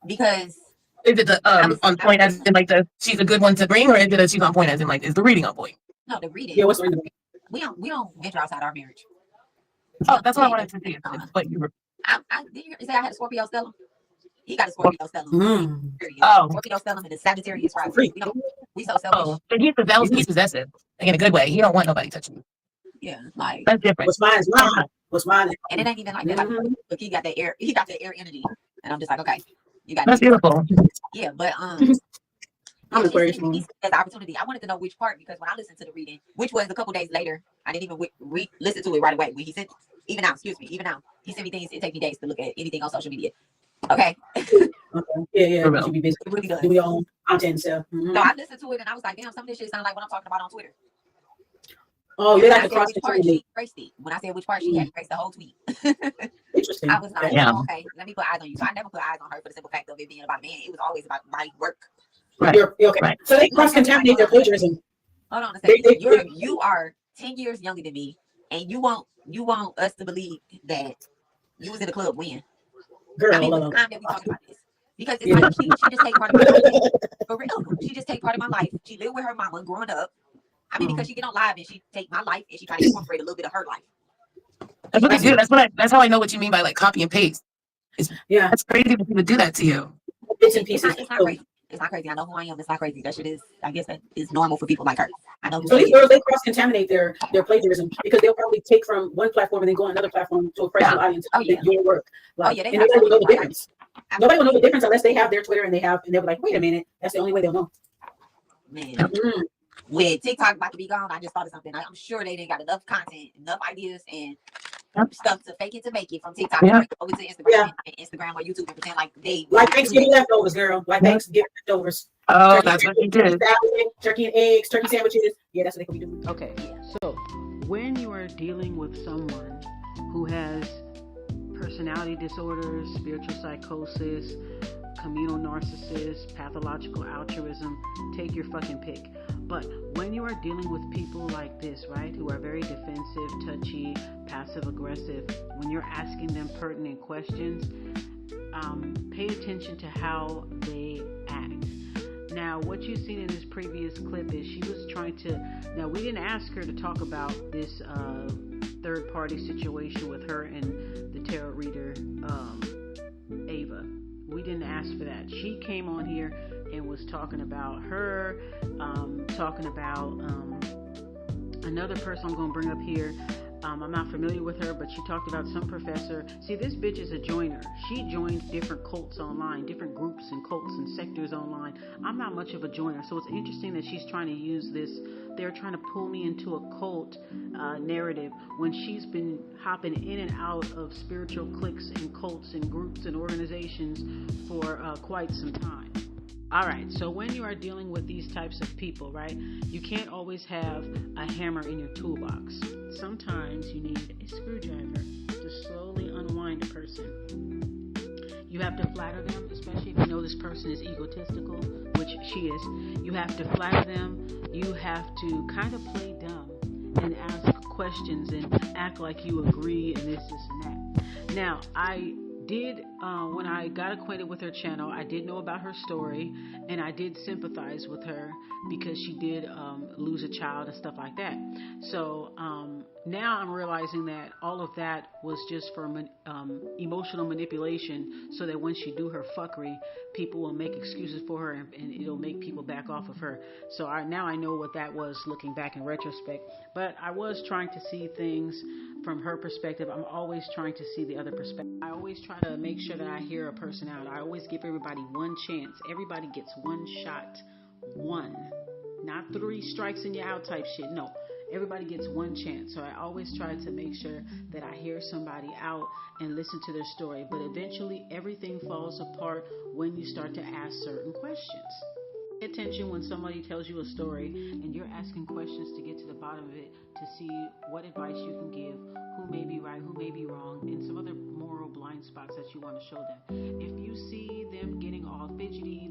because is it the on point as in like the she's a good one to bring, or is it a she's on point as in like is the reading on point? No, the reading. Yeah, what's the reading? We don't venture outside our marriage. Oh, that's what I wanted to see. But you were. Did you say I had a Scorpio stellar? He got a Scorpio stellar. Oh, Scorpio stellar and the Sagittarius rising. We so selfish. oh, so he's possessive, like in a good way. He don't want nobody touching you. Yeah, like That's different. What's mine is mine. What's mine? And it ain't even like that. Like, look, he got that air energy, and I'm just like, okay, you got. That's beautiful. Yeah, but I'm Aquarius. He said the opportunity. I wanted to know which part because when I listened to the reading, which was a couple days later, I didn't even listen to it right away. When he sent, even now, he sent me things. It takes me days to look at anything on social media. Okay. Yeah. You be busy. It really does. Do your own content stuff. So I listened to it and I was like, damn, some of this shit sound like what I'm talking about on Twitter. Oh, you like the cross she erased it. When I said which part, she had erased the whole tweet. Interesting. I was like, Yeah. oh, okay, let me put eyes on you. So I never put eyes on her for the simple fact of it being about a man. It was always about my work. Right. You're okay. Right. So they cross-contaminate their plagiarism. Hold on a second. You are 10 years younger than me, and you want us to believe that you was in the club when? Girl, I mean, the time that we talk about this. Because it's like she just take part of my life. For real. She just take part of my life. She lived with her mama growing up. I mean, because she get on live and she take my life and she try to incorporate a little bit of her life. That's what they do. That's how I know what you mean by like copy and paste. That's crazy for people to do that to you. Bits and pieces. It's not crazy. It's not crazy. I know who I am. It's not crazy. That shit is, I guess that is normal for people like her. I know who so these girls, they cross-contaminate their plagiarism because they'll probably take from one platform and then go on another platform to a fresh audience. Oh, yeah. Your work. Like, and nobody will know the difference. Nobody will know the difference unless they have their Twitter and they're like, wait a minute, that's the only way they'll know. Man. When TikTok about to be gone, I just thought of something. I'm sure they didn't got enough content, enough ideas, and stuff to fake it to make it from TikTok over to Instagram, Instagram or YouTube, and pretend like they like Thanksgiving leftovers, girl. Like Thanksgiving leftovers. Oh, that's what he did. Turkey and eggs, turkey sandwiches. Yeah, that's what they can do. Okay, so when you are dealing with someone who has personality disorders, spiritual psychosis, communal narcissist, pathological altruism, take your fucking pick. But when you are dealing with people like this, right, who are very defensive, touchy, passive aggressive, when you're asking them pertinent questions, pay attention to how they act. Now, what you've seen in this previous clip is she was trying to, now we didn't ask her to talk about this third party situation with her and the tarot reader, Ava. We didn't ask for that. She came on here and was talking about her, talking about another person I'm going to bring up here. I'm not familiar with her, but she talked about some professor. See, this bitch is a joiner. She joined different cults online, different groups and cults and sectors online. I'm not much of a joiner, so it's interesting that she's trying to use this. They're trying to pull me into a cult narrative when she's been hopping in and out of spiritual cliques and cults and groups and organizations for quite some time. All right, so when you are dealing with these types of people, right, you can't always have a hammer in your toolbox. Sometimes you need a screwdriver to slowly unwind a person. You have to flatter them, especially if you know this person is egotistical, which she is. You have to flatter them. You have to kind of play dumb and ask questions and act like you agree and this and that. Now, I did, when I got acquainted with her channel, I did know about her story, and I did sympathize with her because she did lose a child and stuff like that. So now I'm realizing that all of that was just for emotional manipulation, so that when she do her fuckery, people will make excuses for her, and it'll make people back off of her. So now I know what that was, looking back in retrospect. But I was trying to see things from her perspective. I'm always trying to see the other perspective. I always try to make sure that I hear a person out. I always give everybody one chance. Everybody gets one shot. One. Not 3 strikes and you're out type shit. No. Everybody gets one chance. So I always try to make sure that I hear somebody out and listen to their story. But eventually everything falls apart when you start to ask certain questions. Pay attention when somebody tells you a story and you're asking questions to get to the bottom of it, to see what advice you can give, who may be right, who may be wrong, and some other moral blind spots that you want to show them. If you see them getting all fidgety,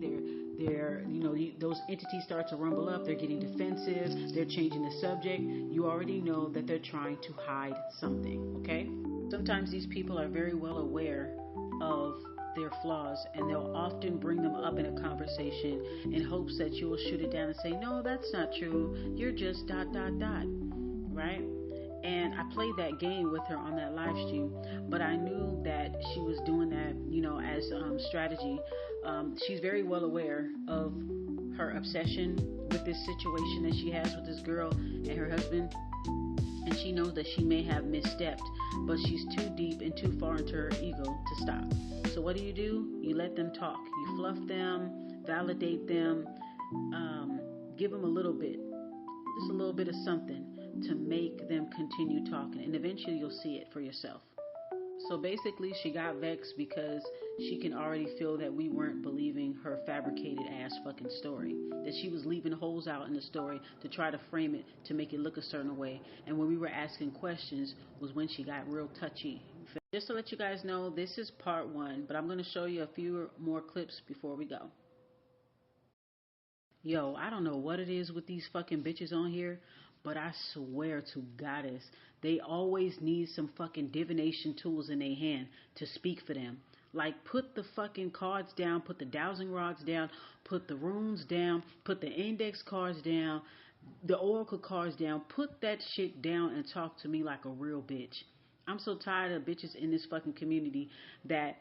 those entities start to rumble up, they're getting defensive, they're changing the subject, you already know that they're trying to hide something, okay? Sometimes these people are very well aware of their flaws, and they'll often bring them up in a conversation in hopes that you will shoot it down and say, no, that's not true, you're just ... right? And I played that game with her on that live stream, but I knew that she was doing that, as strategy. She's very well aware of her obsession with this situation that she has with this girl and her husband, and she knows that she may have misstepped, but she's too deep and too far into her ego to stop. So what do? You let them talk. You fluff them, validate them, give them a little bit, just a little bit of something to make them continue talking, and eventually you'll see it for yourself. So basically she got vexed because she can already feel that we weren't believing her fabricated ass fucking story, that she was leaving holes out in the story to try to frame it to make it look a certain way, and when we were asking questions was when she got real touchy. Just to let you guys know, this is part 1, but I'm going to show you a few more clips before we go. Yo, I don't know what it is with these fucking bitches on here, but I swear to Goddess, they always need some fucking divination tools in their hand to speak for them. Like, put the fucking cards down, put the dowsing rods down, put the runes down, put the index cards down, the oracle cards down. Put that shit down and talk to me like a real bitch. I'm so tired of bitches in this fucking community that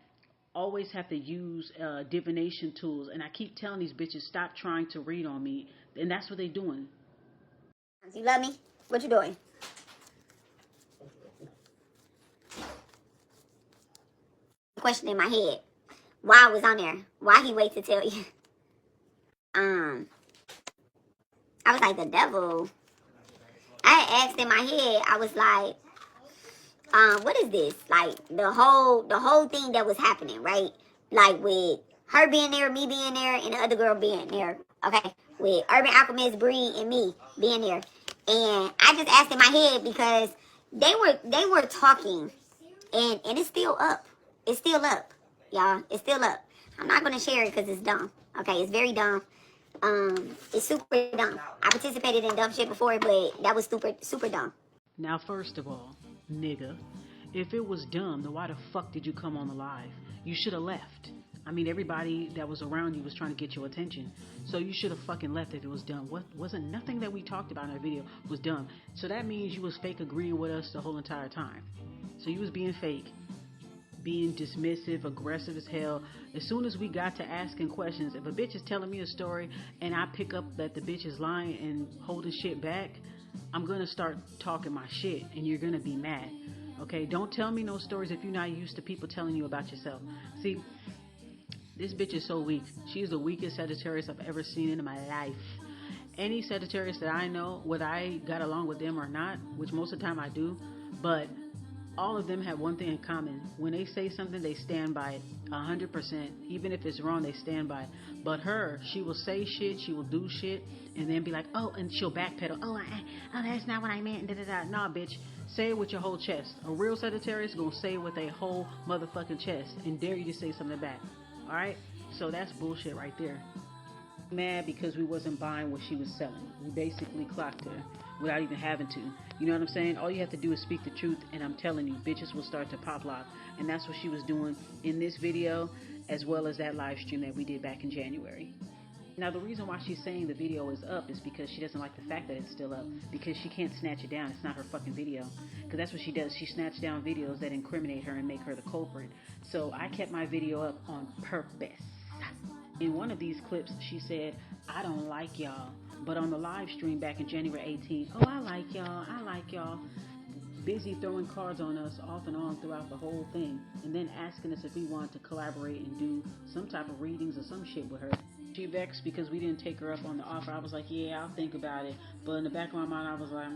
always have to use divination tools. And I keep telling these bitches, stop trying to read on me. And that's what they're doing. You love me? What you doing? Question in my head. Why I was on there? Why he wait to tell you? I was like, the devil. I asked in my head, I was like, what is this? Like the whole thing that was happening, right? Like with her being there, me being there, and the other girl being there. Okay, with Urban Alchemist, Bree, and me being there. And I just asked in my head because they were talking, and it's still up. It's still up, y'all. It's still up. I'm not gonna share it because it's dumb. Okay, it's very dumb. It's super dumb. I participated in dumb shit before, but that was super dumb. Now, first of all, nigga, if it was dumb, then why the fuck did you come on the live? You should have left. I mean, everybody that was around you was trying to get your attention. So you should have fucking left if it was dumb. Wasn't nothing that we talked about in our video was dumb. So that means you was fake agreeing with us the whole entire time. So you was being fake, being dismissive, aggressive as hell. As soon as we got to asking questions, if a bitch is telling me a story and I pick up that the bitch is lying and holding shit back, I'm going to start talking my shit and you're going to be mad. Okay, don't tell me no stories if you're not used to people telling you about yourself. See, this bitch is so weak. She's the weakest Sagittarius I've ever seen in my life. Any Sagittarius that I know, whether I got along with them or not, which most of the time I do, but all of them have one thing in common. When they say something, they stand by it 100%. Even if it's wrong, they stand by it. But her, she will say shit, she will do shit, and then be like, oh, and she'll backpedal. Oh, that's not what I meant. Da, da, da. Nah, bitch. Say it with your whole chest. A real Sagittarius is gonna say it with a whole motherfucking chest and dare you to say something back. All right. So that's bullshit right there. Mad because we wasn't buying what she was selling. We basically clocked her without even having to. You know what I'm saying? All you have to do is speak the truth, and I'm telling you, bitches will start to pop lock. And that's what she was doing in this video, as well as that live stream that we did back in January. Now, the reason why she's saying the video is up is because she doesn't like the fact that it's still up, because she can't snatch it down. It's not her fucking video. Because that's what she does. She snatches down videos that incriminate her and make her the culprit. So I kept my video up on purpose. In one of these clips, she said, I don't like y'all. But on the live stream back in January 18th, oh, I like y'all, I like y'all. Busy throwing cards on us off and on throughout the whole thing. And then asking us if we wanted to collaborate and do some type of readings or some shit with her. She vexed because we didn't take her up on the offer. I was like, yeah, I'll think about it. But in the back of my mind, I was like,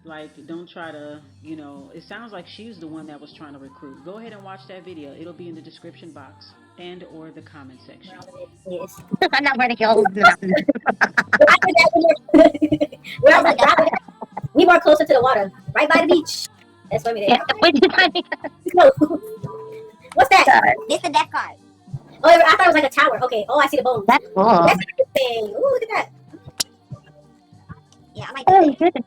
Like, don't try to, it sounds like she's the one that was trying to recruit. Go ahead and watch that video. It'll be in the description box and or the comment section. Yes. I'm not wearing heels in the mountain. Where I was like, we were closer to the water, right by the beach. That's why we there. Yeah, wait, What's that? It's the death card. Oh, I thought it was like a tower. Okay. Oh, I see the bones. that's cool. That's interesting. Ooh, look at that. Yeah, I might Oh, do that. goodness.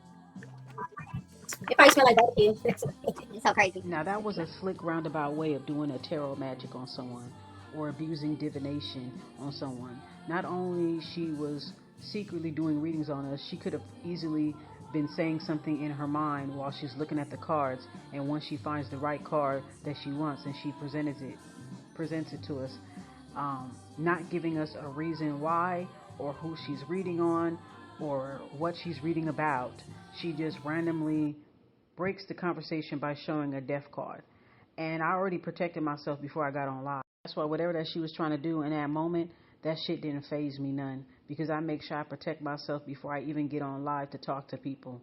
It probably smell like barbecue. It's so crazy. Now, that was a slick roundabout way of doing a tarot magic on someone or abusing divination on someone. Not only she was secretly doing readings on us, she could have easily been saying something in her mind while she's looking at the cards, and once she finds the right card that she wants and she presents it to us, not giving us a reason why or who she's reading on or what she's reading about. She just randomly breaks the conversation by showing a death card. And I already protected myself before I got on live. That's why whatever that she was trying to do in that moment, that shit didn't faze me none. Because I make sure I protect myself before I even get on live to talk to people.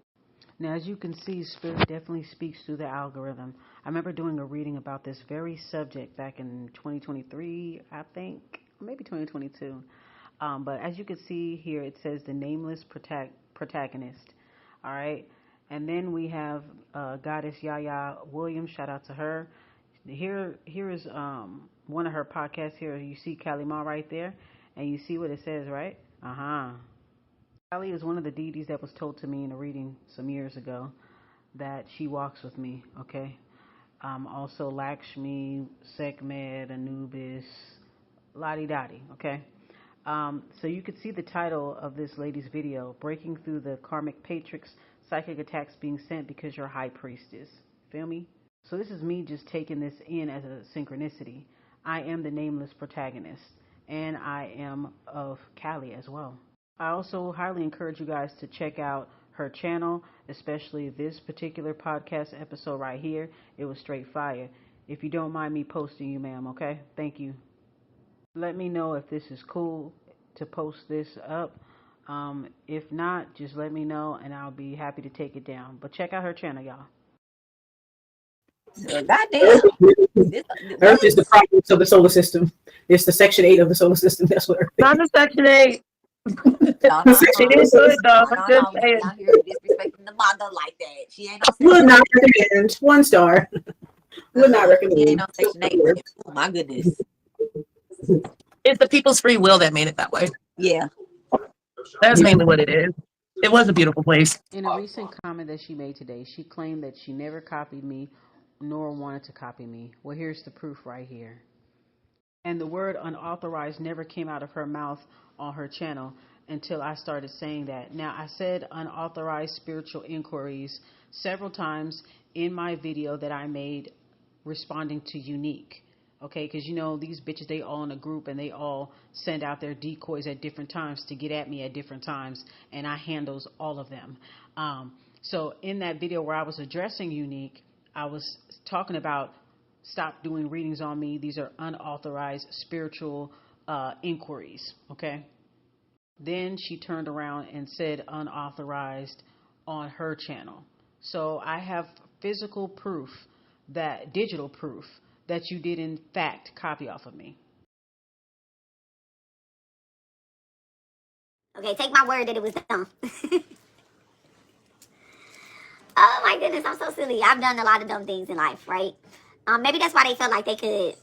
Now, as you can see, Spirit definitely speaks through the algorithm. I remember doing a reading about this very subject back in 2023, I think, maybe 2022. But as you can see here, it says the nameless protagonist. All right. And then we have Goddess Yaya Williams. Shout out to her. Here is one of her podcasts. Here you see Kali Ma right there, and you see what it says, right? Kali is one of the deities that was told to me in a reading some years ago that she walks with me. Okay. Also Lakshmi, Sekhmet, Anubis, Lottie Dottie. Okay. So you could see the title of this lady's video, Breaking Through the Karmic Matrix, Psychic Attacks Being Sent Because You're High Priestess. Feel me? So this is me just taking this in as a synchronicity. I am the nameless protagonist, and I am of Kali as well. I also highly encourage you guys to check out her channel, especially this particular podcast episode right here. It was straight fire. If you don't mind me posting you, ma'am, okay? Thank you. Let me know if this is cool to post this up. If not, just let me know and I'll be happy to take it down. But check out her channel, y'all. Goddamn. Earth is the province of the solar system. It's the section 8 of the solar system. That's what Earth is. Not the section 8. It is good, though. No, we out here disrespecting the mother like that. She ain't no Would not recommend. 1 star. Would not recommend. She ain't no section 8. Oh my goodness. It's the people's free will that made it that way. Yeah. That's mainly what it is. It was a beautiful place. In a recent comment that she made today, she claimed that she never copied me nor wanted to copy me. Well, here's the proof right here. And the word unauthorized never came out of her mouth on her channel until I started saying that. Now, I said unauthorized spiritual inquiries several times in my video that I made responding to Unique. Okay, because these bitches, they all in a group and they all send out their decoys at different times to get at me at different times, and I handles all of them. So in that video where I was addressing Unique, I was talking about stop doing readings on me. These are unauthorized spiritual inquiries. Okay. Then she turned around and said unauthorized on her channel. So I have physical proof, that digital proof, that you did in fact copy off of me. Okay, take my word that it was dumb. Oh my goodness, I'm so silly. I've done a lot of dumb things in life, right? Maybe that's why they felt like they could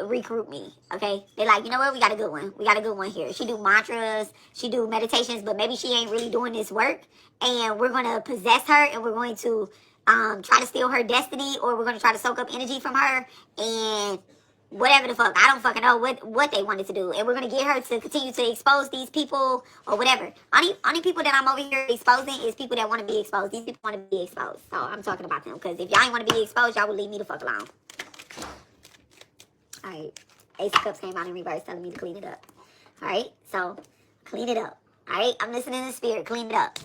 recruit me. Okay, they're like, you know what, we got a good one. We got a good one here. She do mantras, she do meditations, but maybe she ain't really doing this work, and we're gonna possess her, and we're going to try to steal her destiny, or we're gonna try to soak up energy from her, and whatever the fuck, I don't fucking know what they wanted to do, and we're gonna get her to continue to expose these people or whatever. Only people that I'm over here exposing is people that want to be exposed. These people want to be exposed, so I'm talking about them, because if y'all ain't want to be exposed, y'all would leave me the fuck alone. Alright, Ace of Cups came out in reverse telling me to clean it up. Alright, so clean it up. Alright, I'm listening to spirit, clean it up.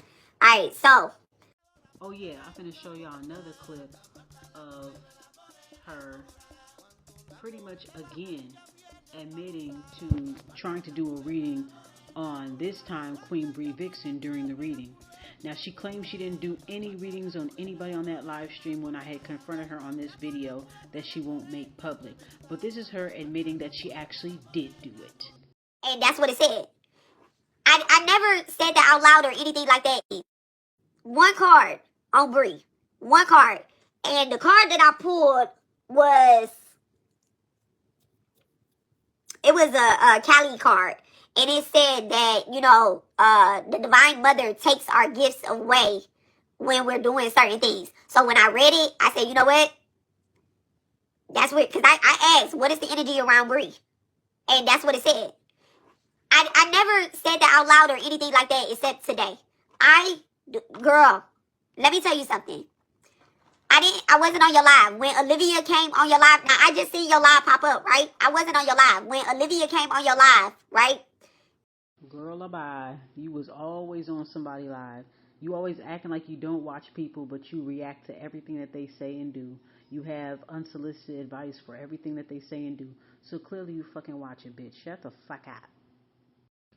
Alright, so. Oh yeah, I'm gonna show y'all another clip of her pretty much again admitting to trying to do a reading on, this time, Queen Bree Vixen during the reading. Now, she claims she didn't do any readings on anybody on that live stream when I had confronted her on this video that she won't make public. But this is her admitting that she actually did do it. And that's what it said. I never said that out loud or anything like that. One card on Bree. One card. And the card that I pulled was... It was a Cali card. And it said that, you know, the Divine Mother takes our gifts away when we're doing certain things. So when I read it, I said, you know what? That's what, because I asked, what is the energy around Bree? And that's what it said. I never said that out loud or anything like that except today. Girl, let me tell you something. I wasn't on your live. When Olivia came on your live, now I just seen your live pop up, right? I wasn't on your live. When Olivia came on your live, right? Girl, bye. You was always on somebody live. You always acting like you don't watch people, but you react to everything that they say and do. You have unsolicited advice for everything that they say and do. So clearly you fucking watch it, bitch. Shut the fuck up.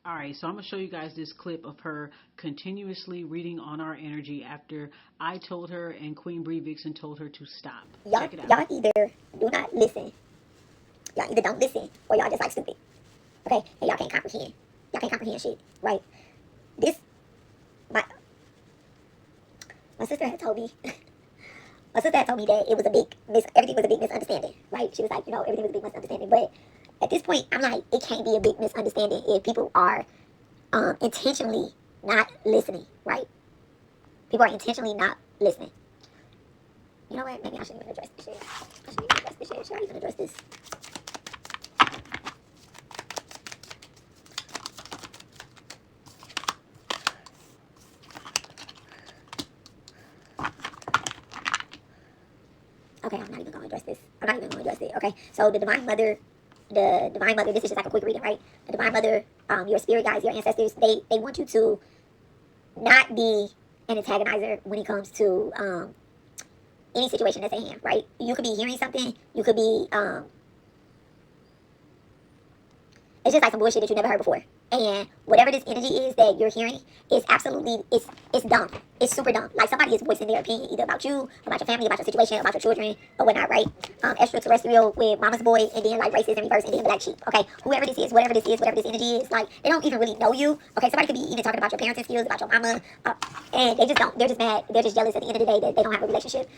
Alright, so I'm going to show you guys this clip of her continuously reading on our energy after I told her and Queen Bree Vixen told her to stop. Check it out. Y'all either do not listen. Y'all either don't listen or y'all just like stupid. Okay? And y'all can't comprehend. Y'all can't comprehend shit, right? My sister had told me, my sister had told me that it was everything was a big misunderstanding, right? She was like, you know, everything was a big misunderstanding. But at this point, I'm like, it can't be a big misunderstanding if people are intentionally not listening, right? People are intentionally not listening. You know what? Maybe I shouldn't even address this shit. Should I even address this? Okay, I'm not even going to address this. Okay, so the Divine Mother, this is just like a quick reading, right? The Divine Mother, your spirit guides, your ancestors, they want you to not be an antagonizer when it comes to any situation that's at hand, right? You could be hearing something, you could be, it's just like some bullshit that you never heard before. And whatever this energy is that you're hearing is absolutely, it's dumb. It's super dumb. Like somebody is voicing their opinion either about you, about your family, about your situation, about your children, or whatnot, right? Extraterrestrial with mama's boy, and then like racist in reverse, and then black sheep. Okay, whoever this is, whatever this energy is, like they don't even really know you. Okay, somebody could be even talking about your parenting skills, about your mama, and they just don't. They're just mad. They're just jealous at the end of the day that they don't have a relationship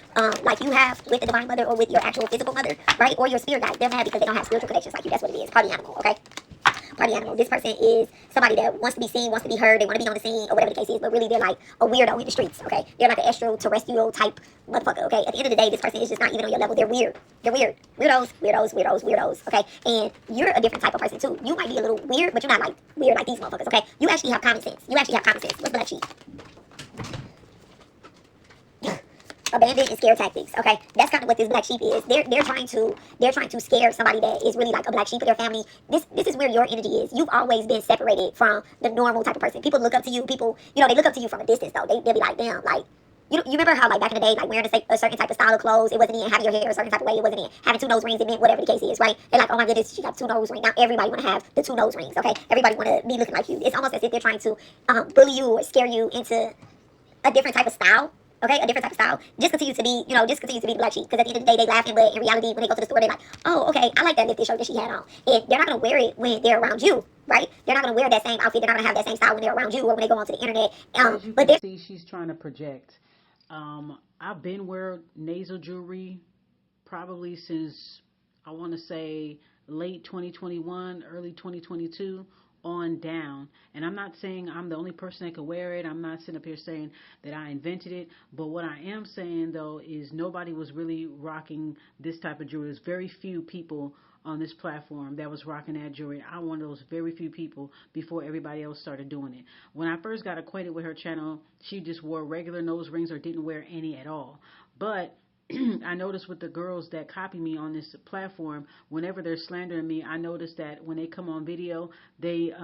like you have with the Divine Mother or with your actual physical mother, right? Or your spirit guide. They're mad because they don't have spiritual connections like you. That's what it is. Party animal. Okay. Party animal. This person is somebody that wants to be seen, wants to be heard, they want to be on the scene, or whatever the case is, but really they're like a weirdo in the streets, okay? They're like an extraterrestrial type motherfucker, okay? At the end of the day, this person is just not even on your level. They're weird. They're weird. Weirdos, okay? And you're a different type of person too. You might be a little weird, but you're not like weird like these motherfuckers, okay? You actually have common sense. What's black sheep? Abandon and scare tactics. Okay, that's kind of what this black sheep is. They're trying to scare somebody that is really like a black sheep of their family. This is where your energy is. You've always been separated from the normal type of person. People look up to you. People, they look up to you from a distance though. They'll be like, damn, like you remember how like back in the day, like wearing a certain type of style of clothes, it wasn't in having your hair a certain type of way. It wasn't in having 2 nose rings. It meant whatever the case is, right? They're like, oh my goodness, she got 2 nose rings. Now everybody want to have the 2 nose rings. Okay, everybody want to be looking like you. It's almost as if they're trying to bully you or scare you into a different type of style. okay, a different type of style, just continues to be, just continues to be the black sheep. Because at the end of the day, they laughing, but in reality, when they go to the store, they're like, oh, okay, I like that lifted shirt that she had on. And they're not gonna wear it when they're around you, right? They're not gonna wear that same outfit. They're not gonna have that same style when they're around you or when they go onto the internet. As you But can see, she's trying to project. I've been wearing nasal jewelry probably since, I want to say, late 2021, early 2022 on down. And I'm not saying I'm the only person that can wear it. I'm not sitting up here saying that I invented it. But what I am saying, though, is nobody was really rocking this type of jewelry. There's very few people on this platform that was rocking that jewelry. I'm one of those very few people before everybody else started doing it. When I first got acquainted with her channel, she just wore regular nose rings or didn't wear any at all. But I noticed with the girls that copy me on this platform, whenever they're slandering me, I notice that when they come on video, they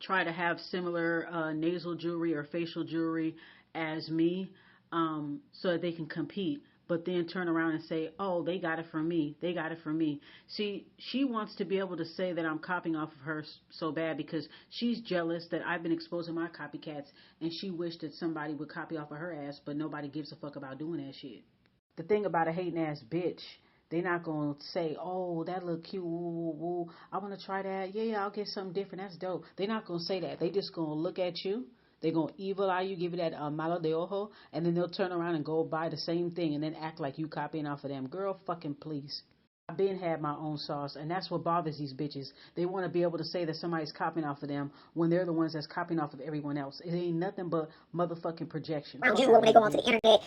try to have similar nasal jewelry or facial jewelry as me, so that they can compete. But then turn around and say, oh, they got it from me. They got it from me. See, she wants to be able to say that I'm copying off of her so bad because she's jealous that I've been exposing my copycats, and she wished that somebody would copy off of her ass, but nobody gives a fuck about doing that shit. The thing about a hating ass bitch, they not gonna say, oh, that look cute, woo, woo, woo. I wanna try that. Yeah, I'll get something different. That's dope. They not gonna say that. They just gonna look at you. They're gonna evil eye you, give you that malo de ojo, and then they'll turn around and go buy the same thing and then act like you copying off of them. Girl, fucking please. I've been had my own sauce, and that's what bothers these bitches. They want to be able to say that somebody's copying off of them when they're the ones that's copying off of everyone else. It ain't nothing but motherfucking projection. around you or when they go onto the internet.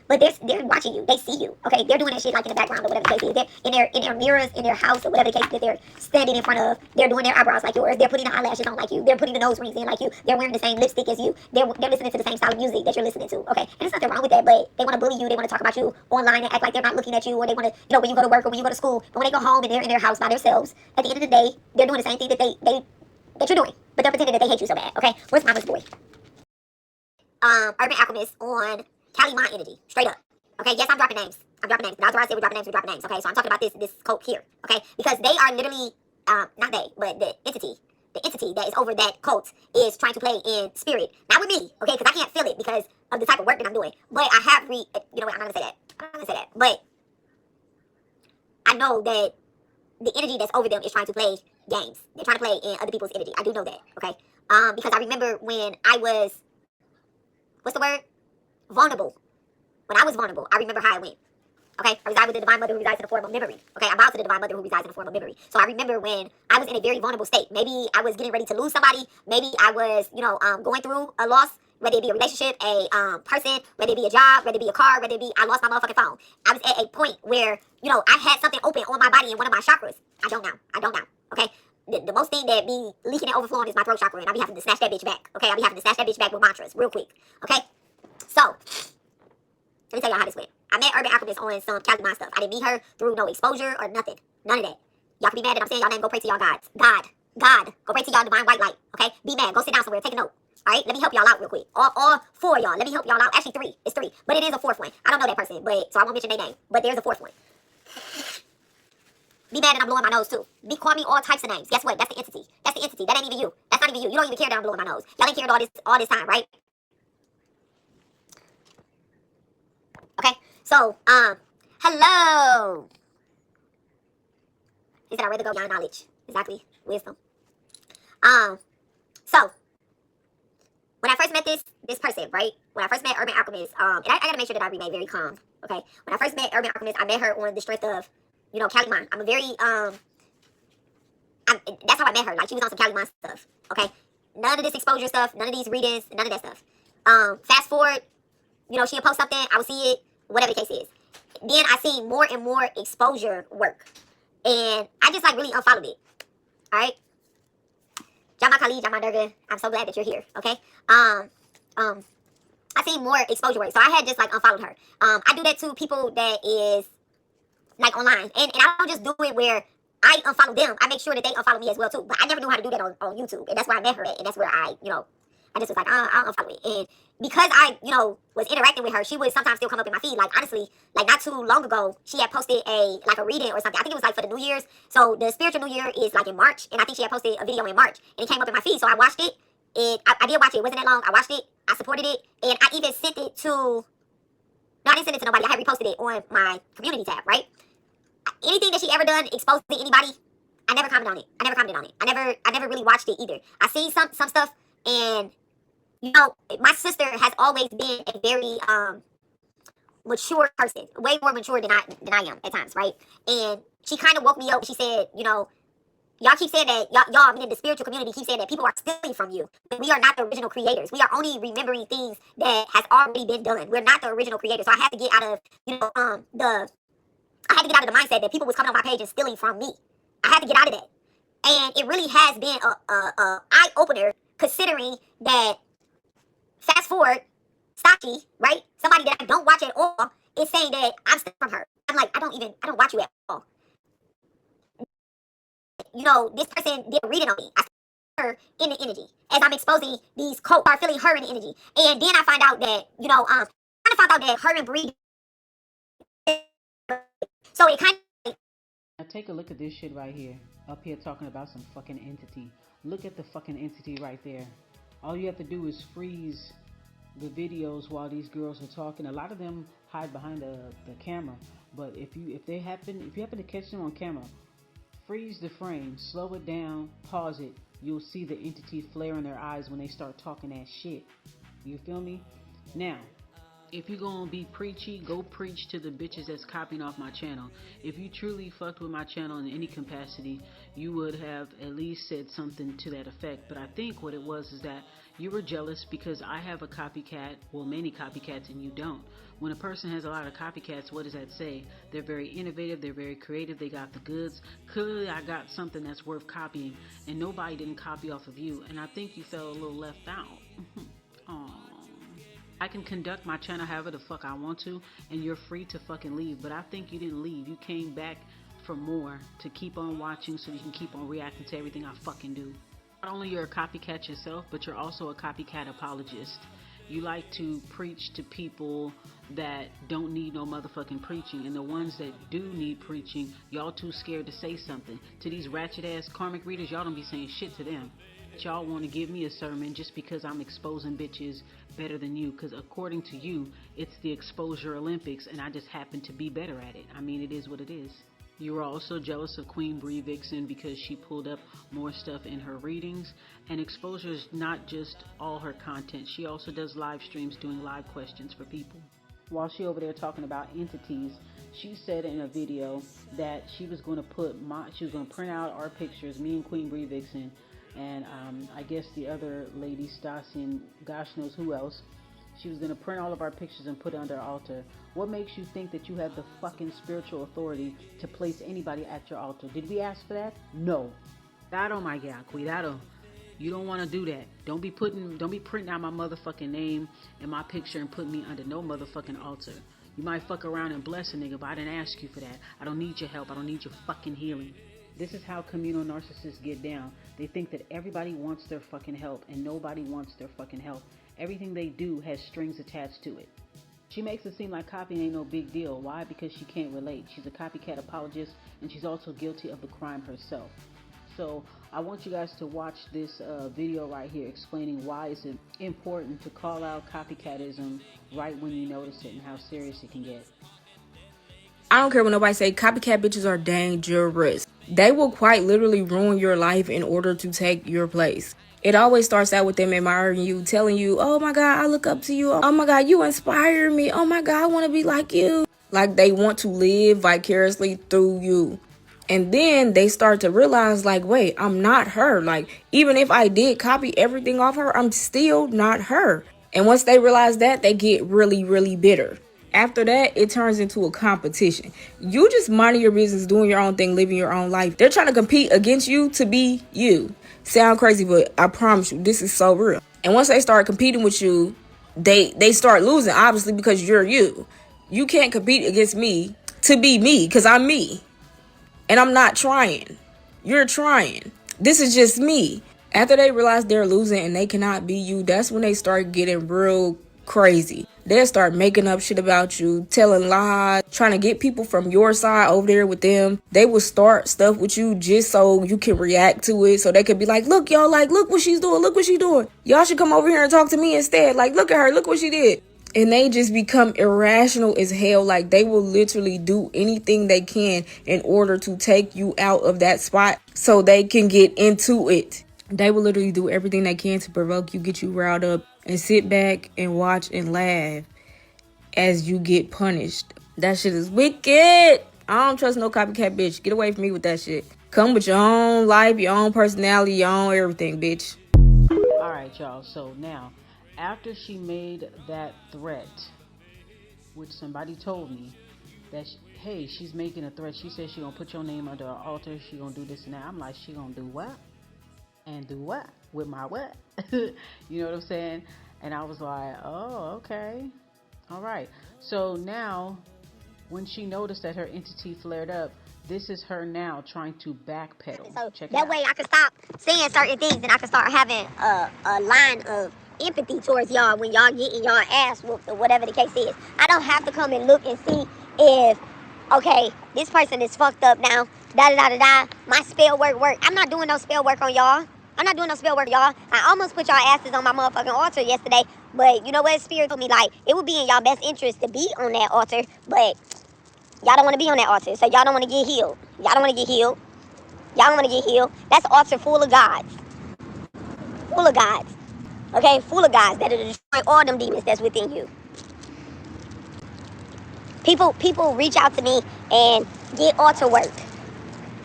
But they're watching you. They see you. Okay, they're doing that shit like in the background or whatever the case is. They're in their mirrors in their house or whatever the case that they're standing in front of. They're doing their eyebrows like yours. They're putting the eyelashes on like you. They're putting the nose rings in like you. They're wearing the same lipstick as you. They're listening to the same style of music that you're listening to. Okay, and there's nothing wrong with that. But they want to bully you. They want to talk about you online and act like they're not looking at you, or they want to, when you go to work or when you go to school. But when they go home and they're in their house by themselves, at the end of the day, they're doing the same thing that that you're doing. But they're pretending that they hate you so bad. Okay, where's Mama's boy? Urban Alchemist on Cali Mind Energy, straight up. Okay, yes, I'm dropping names. I'm dropping names. Not I said we're dropping names. Okay, so I'm talking about this cult here. Okay, because they are literally, not they, but the entity that is over that cult is trying to play in spirit. Not with me, okay, because I can't feel it because of the type of work that I'm doing. But I have you know what, I'm not gonna say that. But I know that the energy that's over them is trying to play games. They're trying to play in other people's energy. I do know that, okay? Because I remember when I was, what's the word? Vulnerable. When I was vulnerable, I remember how it went. Okay, I reside with the Divine Mother who resides in the form of memory. Okay, I bow to the Divine Mother who resides in the form of memory. So I remember when I was in a very vulnerable state. Maybe I was getting ready to lose somebody. Maybe I was, going through a loss, whether it be a relationship, a person, whether it be a job, whether it be a car, whether it be I lost my motherfucking phone. I was at a point where, I had something open on my body in one of my chakras. I don't know. Okay. The most thing that be leaking and overflowing is my throat chakra, and I be having to snatch that bitch back. Okay, I be having to snatch that bitch back with mantras real quick. Okay, so let me tell y'all how this went. I met Urban Alchemist on some Cali Mind stuff. I didn't meet her through no exposure or nothing. None of that. Y'all can be mad that I'm saying y'all name. Go pray to y'all gods. God. Go pray to y'all divine white light. Okay, be mad. Go sit down somewhere. Take a note. All right, let me help y'all out real quick. All four of y'all. Let me help y'all out. Actually, three. It's three, but it is a fourth one. I don't know that person, but so I won't mention their name. But there's a fourth one. Be mad that I'm blowing my nose too. Call me all types of names. Guess what? That's the entity. That ain't even you. That's not even you. You don't even care that I'm blowing my nose. Y'all ain't cared all this time, right? Okay. So, hello. He said I'd rather go beyond knowledge. Exactly. Wisdom. So when I first met this person, right? When I first met Urban Alchemist, and I gotta make sure that I remain very calm. Okay. When I first met Urban Alchemist, I met her on the strength of, Cali Mind. I'm a very, that's how I met her. Like, she was on some Cali Mind stuff, okay? None of this exposure stuff, none of these readings, none of that stuff. Fast forward, she'll post something, I will see it, whatever the case is. Then I see more and more exposure work. And I just, really unfollowed it, all right? Jama Kali, Jama Durga, I'm so glad that you're here, okay? I see more exposure work, so I had just, unfollowed her. I do that to people that is, online. And I don't just do it where I unfollow them. I make sure that they unfollow me as well, too. But I never knew how to do that on YouTube. And that's where I met her at. And that's where I just was like, I'll unfollow it. And because I, was interacting with her, she would sometimes still come up in my feed. Honestly, not too long ago, she had posted a reading or something. I think it was, for the New Year's. So the spiritual New Year is, in March. And I think she had posted a video in March. And it came up in my feed. So I watched it. And I did watch it. It wasn't that long. I watched it. I supported it, and I even sent it to. No, I didn't send it to nobody. I had reposted it on my community tab, right? Anything that she ever done exposing anybody, I never commented on it. I never commented on it. I never really watched it either. I seen some stuff, and you know, my sister has always been a very mature person, way more mature than I am at times, right? And she kind of woke me up. She said, you know, y'all keep saying that y'all I mean, in the spiritual community keep saying that people are stealing from you. But we are not the original creators. We are only remembering things that has already been done. We're not the original creators. So I had to get out of I had to get out of the mindset that people was coming on my page and stealing from me. I had to get out of that. And it really has been a eye opener, considering that fast forward, Sachi, right? Somebody that I don't watch at all is saying that I'm stealing from her. I'm like, I don't watch you at all. You know, this person did a reading on me. I see her in the energy as I'm exposing these cults are feeling her in the energy. And then I find out that, you know, I found out that her and Bree. So it kind of. Now take a look at this shit right here. Up here talking about some fucking entity. Look at the fucking entity right there. All you have to do is freeze the videos while these girls are talking. A lot of them hide behind the camera. But if you happen to catch them on camera, freeze the frame, slow it down, pause it. You'll see the entity flare in their eyes when they start talking that shit. You feel me? Now, if you're gonna be preachy, go preach to the bitches that's copying off my channel. If you truly fucked with my channel in any capacity, you would have at least said something to that effect. But I think what it was is that you were jealous because I have a copycat, well, many copycats, and you don't. When a person has a lot of copycats, what does that say? They're very innovative, they're very creative, they got the goods. Clearly I got something that's worth copying, and nobody didn't copy off of you, and I think you felt a little left out. Aww. I can conduct my channel however the fuck I want to, and you're free to fucking leave, but I think you didn't leave. You came back for more, to keep on watching so you can keep on reacting to everything I fucking do. Not only you're a copycat yourself, but you're also a copycat apologist. You like to preach to people that don't need no motherfucking preaching, and the ones that do need preaching, y'all too scared to say something. To these ratchet ass karmic readers, y'all don't be saying shit to them. Y'all want to give me a sermon just because I'm exposing bitches better than you, because according to you, it's the exposure Olympics, and I just happen to be better at it. I mean, it is what it is. You were also jealous of Queen Bree Vixen because she pulled up more stuff in her readings, and exposure is not just all her content. She also does live streams doing live questions for people. While she over there talking about entities, she said in a video that she was going to print out our pictures, me and Queen Bree Vixen, and I guess the other lady, Stassi, and gosh knows who else. She was going to print all of our pictures and put it under our altar. What makes you think that you have the fucking spiritual authority to place anybody at your altar? Did we ask for that? No. Cuidado, my gal. Cuidado. You don't want to do that. Don't be printing out my motherfucking name and my picture and putting me under no motherfucking altar. You might fuck around and bless a nigga, but I didn't ask you for that. I don't need your help. I don't need your fucking healing. This is how communal narcissists get down. They think that everybody wants their fucking help, and nobody wants their fucking help. Everything they do has strings attached to it. She makes it seem like copying ain't no big deal. Why? Because she can't relate. She's a copycat apologist, and she's also guilty of the crime herself. So I want you guys to watch this video right here explaining why it's important to call out copycatism right when you notice it and how serious it can get. I don't care what nobody say, copycat bitches are dangerous. They will quite literally ruin your life in order to take your place. It always starts out with them admiring you, telling you, oh my God, I look up to you. Oh my God, you inspire me. Oh my God, I want to be like you. Like they want to live vicariously through you. And then they start to realize like, wait, I'm not her. Like, even if I did copy everything off her, I'm still not her. And once they realize that, they get really, really bitter. After that, it turns into a competition. You just minding your business, doing your own thing, living your own life. They're trying to compete against you to be you. Sound crazy, but I promise you, this is so real. And once they start competing with you, they start losing, obviously, because you're you. You can't compete against me to be me, because I'm me. And I'm not trying. You're trying. This is just me. After they realize they're losing and they cannot be you, that's when they start getting real crazy. They'll start making up shit about you, telling lies, trying to get people from your side over there with them. They will start stuff with you just so you can react to it. So they could be like, look, y'all, like, look what she's doing. Look what she's doing. Y'all should come over here and talk to me instead. Like, look at her. Look what she did. And they just become irrational as hell. Like, they will literally do anything they can in order to take you out of that spot so they can get into it. They will literally do everything they can to provoke you, get you riled up, and sit back and watch and laugh as you get punished. That shit is wicked. I don't trust no copycat bitch. Get away from me with that shit. Come with your own life, your own personality, your own everything, bitch. All right, y'all. So now, after she made that threat, which somebody told me that, hey, she's making a threat. She said she gonna put your name under her altar. She gonna do this and that. I'm like, she gonna do what? And do what? With my what? You know what I'm saying? And I was like, oh, okay. All right. So now, when she noticed that her entity flared up, this is her now trying to backpedal. So Check that way I can stop saying certain things and I can start having a line of empathy towards y'all when y'all getting y'all ass whooped or whatever the case is. I don't have to come and look and see if, okay, this person is fucked up now, da-da-da-da-da, my spell work. I'm not doing no spell work on y'all. I'm not doing no spell work, y'all. I almost put y'all asses on my motherfucking altar yesterday, but you know what? Spirit told me, like, it would be in y'all best interest to be on that altar, but y'all don't want to be on that altar, so y'all don't want to get healed. Y'all don't want to get healed. Y'all don't want to get healed. That's an altar full of gods. Full of gods. Okay? Full of gods that'll destroy all them demons that's within you. People reach out to me and get altar work.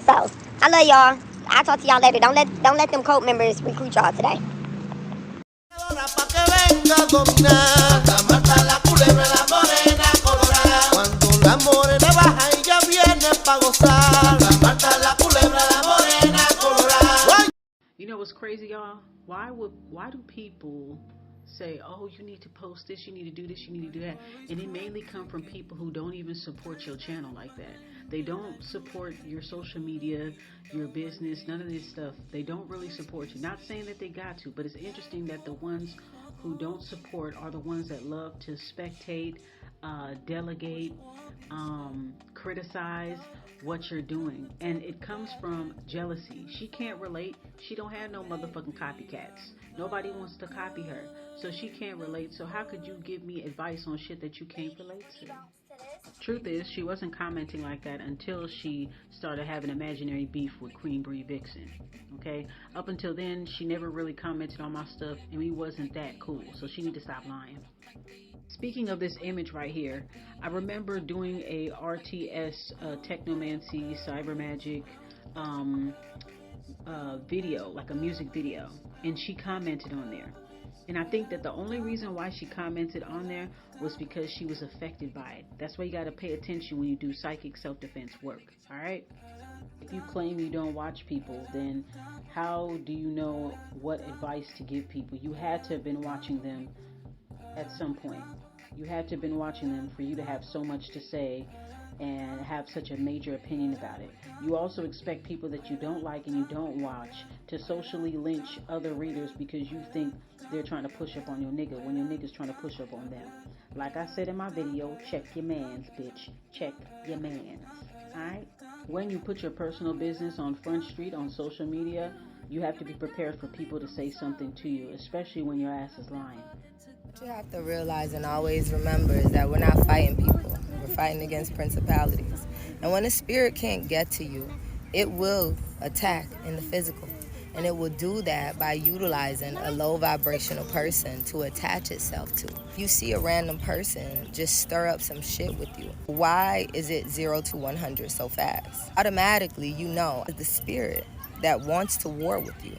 So, I love y'all. I'll talk to y'all later. Don't let them cult members recruit y'all today. You know what's crazy, y'all? Why do people say, oh, you need to post this, you need to do this, you need to do that? And it mainly come from people who don't even support your channel like that. They don't support your social media, your business, none of this stuff. They don't really support you. Not saying that they got to, but it's interesting that the ones who don't support are the ones that love to spectate, delegate, criticize what you're doing. And it comes from jealousy. She can't relate. She don't have no motherfucking copycats. Nobody wants to copy her, so she can't relate. So how could you give me advice on shit that you can't relate to? Truth is, she wasn't commenting like that until she started having imaginary beef with Queen Bree Vixen. Okay? Up until then, she never really commented on my stuff, and we wasn't that cool, so she need to stop lying. Speaking of this image right here, I remember doing a RTS, technomancy, cyber magic video, like a music video, and she commented on there. And I think that the only reason why she commented on there was because she was affected by it. That's why you got to pay attention when you do psychic self-defense work, all right? If you claim you don't watch people, then how do you know what advice to give people? You had to have been watching them at some point. You had to have been watching them for you to have so much to say and have such a major opinion about it. You also expect people that you don't like and you don't watch to socially lynch other readers because you think they're trying to push up on your nigga when your nigga's trying to push up on them. Like I said in my video, check your mans, bitch. Check your mans. Alright? When you put your personal business on Front Street on social media, you have to be prepared for people to say something to you, especially when your ass is lying. What you have to realize and always remember is that we're not fighting people. We're fighting against principalities. And when a spirit can't get to you, it will attack in the physical. And it will do that by utilizing a low vibrational person to attach itself to. You see a random person just stir up some shit with you. Why is it 0 to 100 so fast? Automatically, you know the spirit that wants to war with you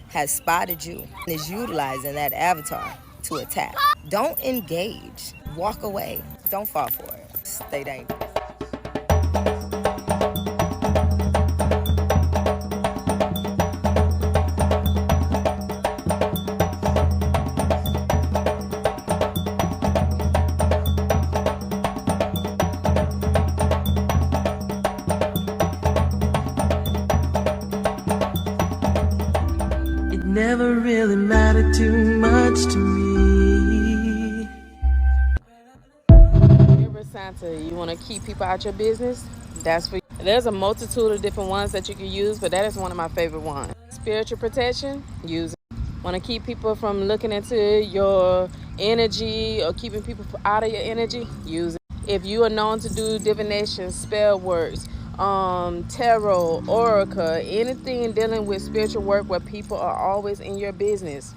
has spotted you and is utilizing that avatar to attack. Don't engage. Walk away. Don't fall for it. Stay dangerous. It never really mattered too much to me. You want to keep people out your business? That's for you. There's a multitude of different ones that you can use, but that is one of my favorite ones. Spiritual protection, use it. Want to keep people from looking into your energy or keeping people out of your energy? Use it. If you are known to do divination, spell works, tarot, oracle, anything dealing with spiritual work where people are always in your business,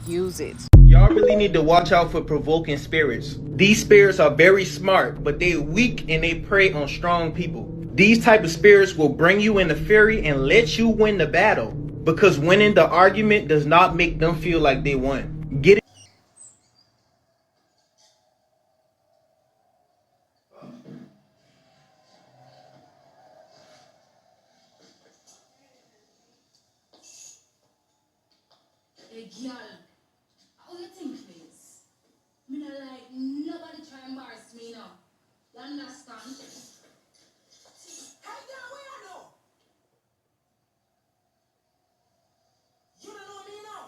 use it. Y'all really need to watch out for provoking spirits. These spirits are very smart, but they weak and they prey on strong people. These type of spirits will bring you into fury and let you win the battle, because winning the argument does not make them feel like they won. Get it? Hey, girl, how you think this? Me not like nobody try to embarrass me now. You understand? Hey, girl, where you know? You don't know me now.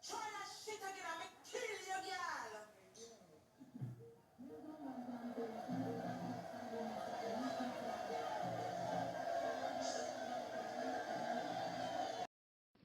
Try that shit again, I'ma kill you, girl.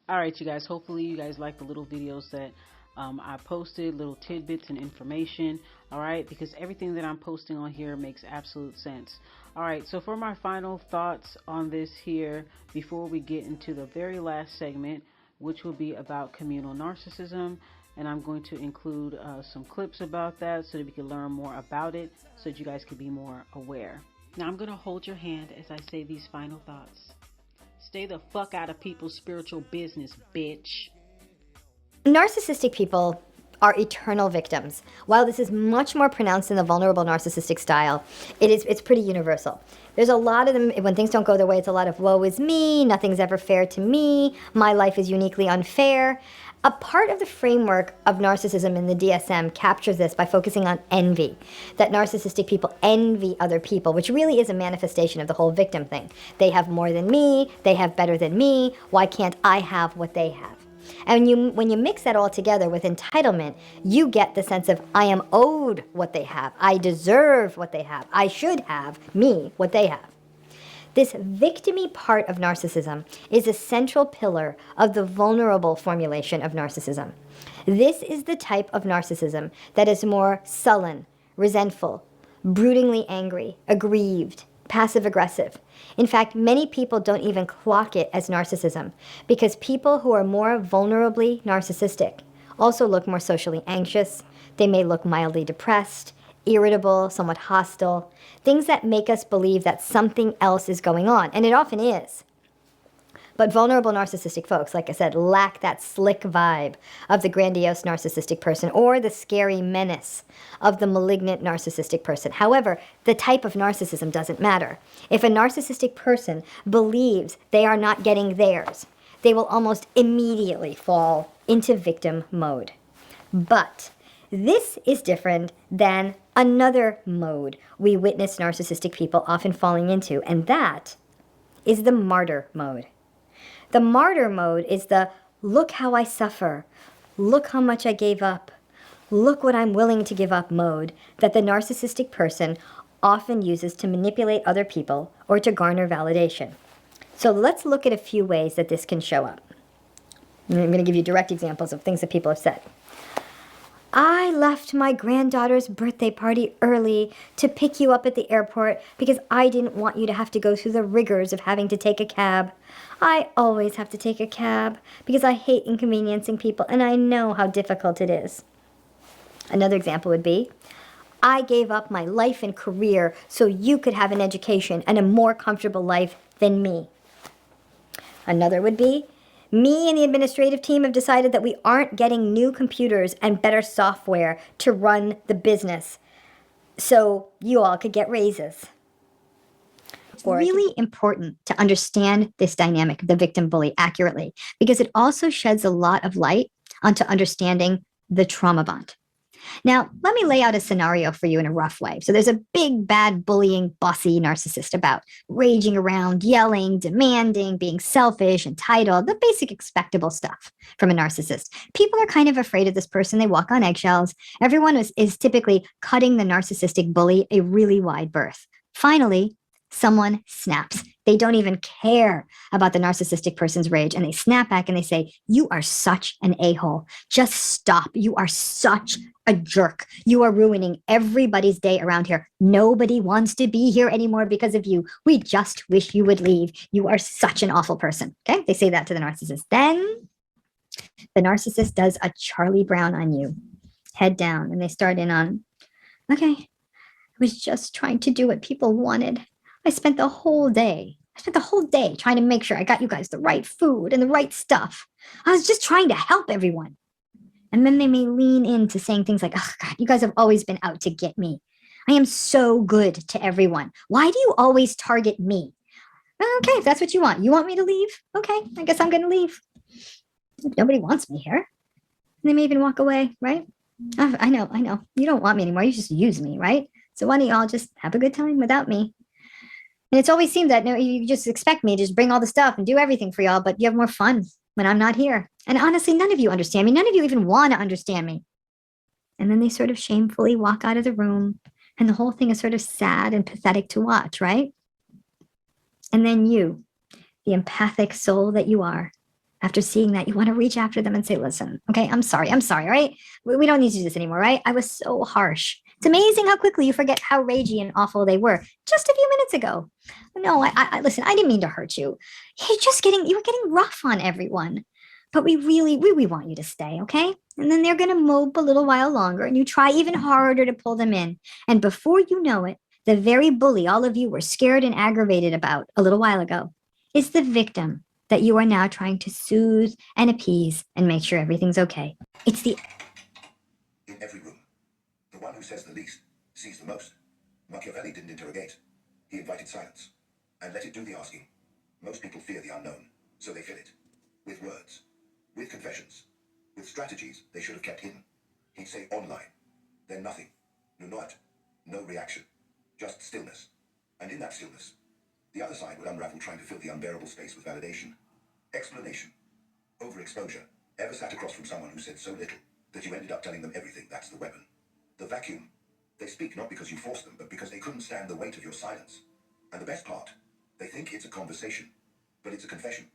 All right, you guys. Hopefully, you guys like the little videos that I posted, little tidbits and information. All right, because everything that I'm posting on here makes absolute sense. All right, so for my final thoughts on this here, before we get into the very last segment, which will be about communal narcissism, and I'm going to include some clips about that so that we can learn more about it, so that you guys can be more aware. Now, I'm going to hold your hand as I say these final thoughts. Stay the fuck out of people's spiritual business, bitch. Narcissistic people are eternal victims. While this is much more pronounced in the vulnerable narcissistic style, it's pretty universal. There's a lot of them, when things don't go their way, it's a lot of woe is me, nothing's ever fair to me, my life is uniquely unfair. A part of the framework of narcissism in the DSM captures this by focusing on envy. That narcissistic people envy other people, which really is a manifestation of the whole victim thing. They have more than me, they have better than me, why can't I have what they have? And when you mix that all together with entitlement, you get the sense of, I am owed what they have, I deserve what they have, I should have, me, what they have. This victimy part of narcissism is a central pillar of the vulnerable formulation of narcissism. This is the type of narcissism that is more sullen, resentful, broodingly angry, aggrieved, passive-aggressive. In fact, many people don't even clock it as narcissism because people who are more vulnerably narcissistic also look more socially anxious. They may look mildly depressed, irritable, somewhat hostile, things that make us believe that something else is going on, and it often is. But vulnerable narcissistic folks, like I said, lack that slick vibe of the grandiose narcissistic person or the scary menace of the malignant narcissistic person. However, the type of narcissism doesn't matter. If a narcissistic person believes they are not getting theirs, they will almost immediately fall into victim mode. But this is different than another mode we witness narcissistic people often falling into, and that is the martyr mode. The martyr mode is the look how I suffer, look how much I gave up, look what I'm willing to give up mode that the narcissistic person often uses to manipulate other people or to garner validation. So let's look at a few ways that this can show up. I'm going to give you direct examples of things that people have said. I left my granddaughter's birthday party early to pick you up at the airport because I didn't want you to have to go through the rigors of having to take a cab. I always have to take a cab because I hate inconveniencing people and I know how difficult it is. Another example would be, I gave up my life and career so you could have an education and a more comfortable life than me. Another would be, me and the administrative team have decided that we aren't getting new computers and better software to run the business, so you all could get raises. It's really important to understand this dynamic of the victim bully accurately because it also sheds a lot of light onto understanding the trauma bond. Now, let me lay out a scenario for you in a rough way. So there's a big, bad, bullying, bossy narcissist about raging around, yelling, demanding, being selfish, entitled, the basic expectable stuff from a narcissist. People are kind of afraid of this person. They walk on eggshells. Everyone is typically cutting the narcissistic bully a really wide berth. Finally, someone snaps. They don't even care about the narcissistic person's rage, and they snap back and they say, "You are such an a-hole. Just stop. You are such a jerk. You are ruining everybody's day around here. Nobody wants to be here anymore because of you. We just wish you would leave. You are such an awful person." Okay? They say that to the narcissist. Then the narcissist does a Charlie Brown on you, head down, and they start in on, "Okay, I was just trying to do what people wanted. I spent the whole day trying to make sure I got you guys the right food and the right stuff. I was just trying to help everyone." And then they may lean into saying things like, "Oh, God, you guys have always been out to get me. I am so good to everyone. Why do you always target me?" Okay, if that's what you want. You want me to leave? Okay, I guess I'm going to leave. Nobody wants me here. And they may even walk away, right? I know. You don't want me anymore. You just use me, right? So why don't you all just have a good time without me? And it's always seemed that you just expect me to just bring all the stuff and do everything for y'all, but you have more fun when I'm not here. And honestly, none of you understand me. None of you even want to understand me. And then they sort of shamefully walk out of the room, and the whole thing is sort of sad and pathetic to watch, right? And then you, the empathic soul that you are, after seeing that, you want to reach after them and say, "Listen, okay, I'm sorry, all right? We don't need to do this anymore, right? I was so harsh. It's amazing how quickly you forget how ragey and awful they were just a few minutes ago. No, I listen, I didn't mean to hurt you. You were getting rough on everyone. But we really want you to stay, okay?" And then they're going to mope a little while longer, and you try even harder to pull them in. And before you know it, the very bully all of you were scared and aggravated about a little while ago is the victim that you are now trying to soothe and appease and make sure everything's okay. It's the In every room, the one who says the least sees the most. Machiavelli didn't interrogate. He invited silence and let it do the asking. Most people fear the unknown, so they fill it with words, with confessions, with strategies they should have kept hidden. He'd say online, then nothing, no reaction, just stillness. And in that stillness, the other side would unravel, trying to fill the unbearable space with validation, explanation, overexposure. Ever sat across from someone who said so little that you ended up telling them everything? That's the weapon. The vacuum. They speak not because you forced them, but because they couldn't stand the weight of your silence. And the best part, they think it's a conversation, but it's a confession.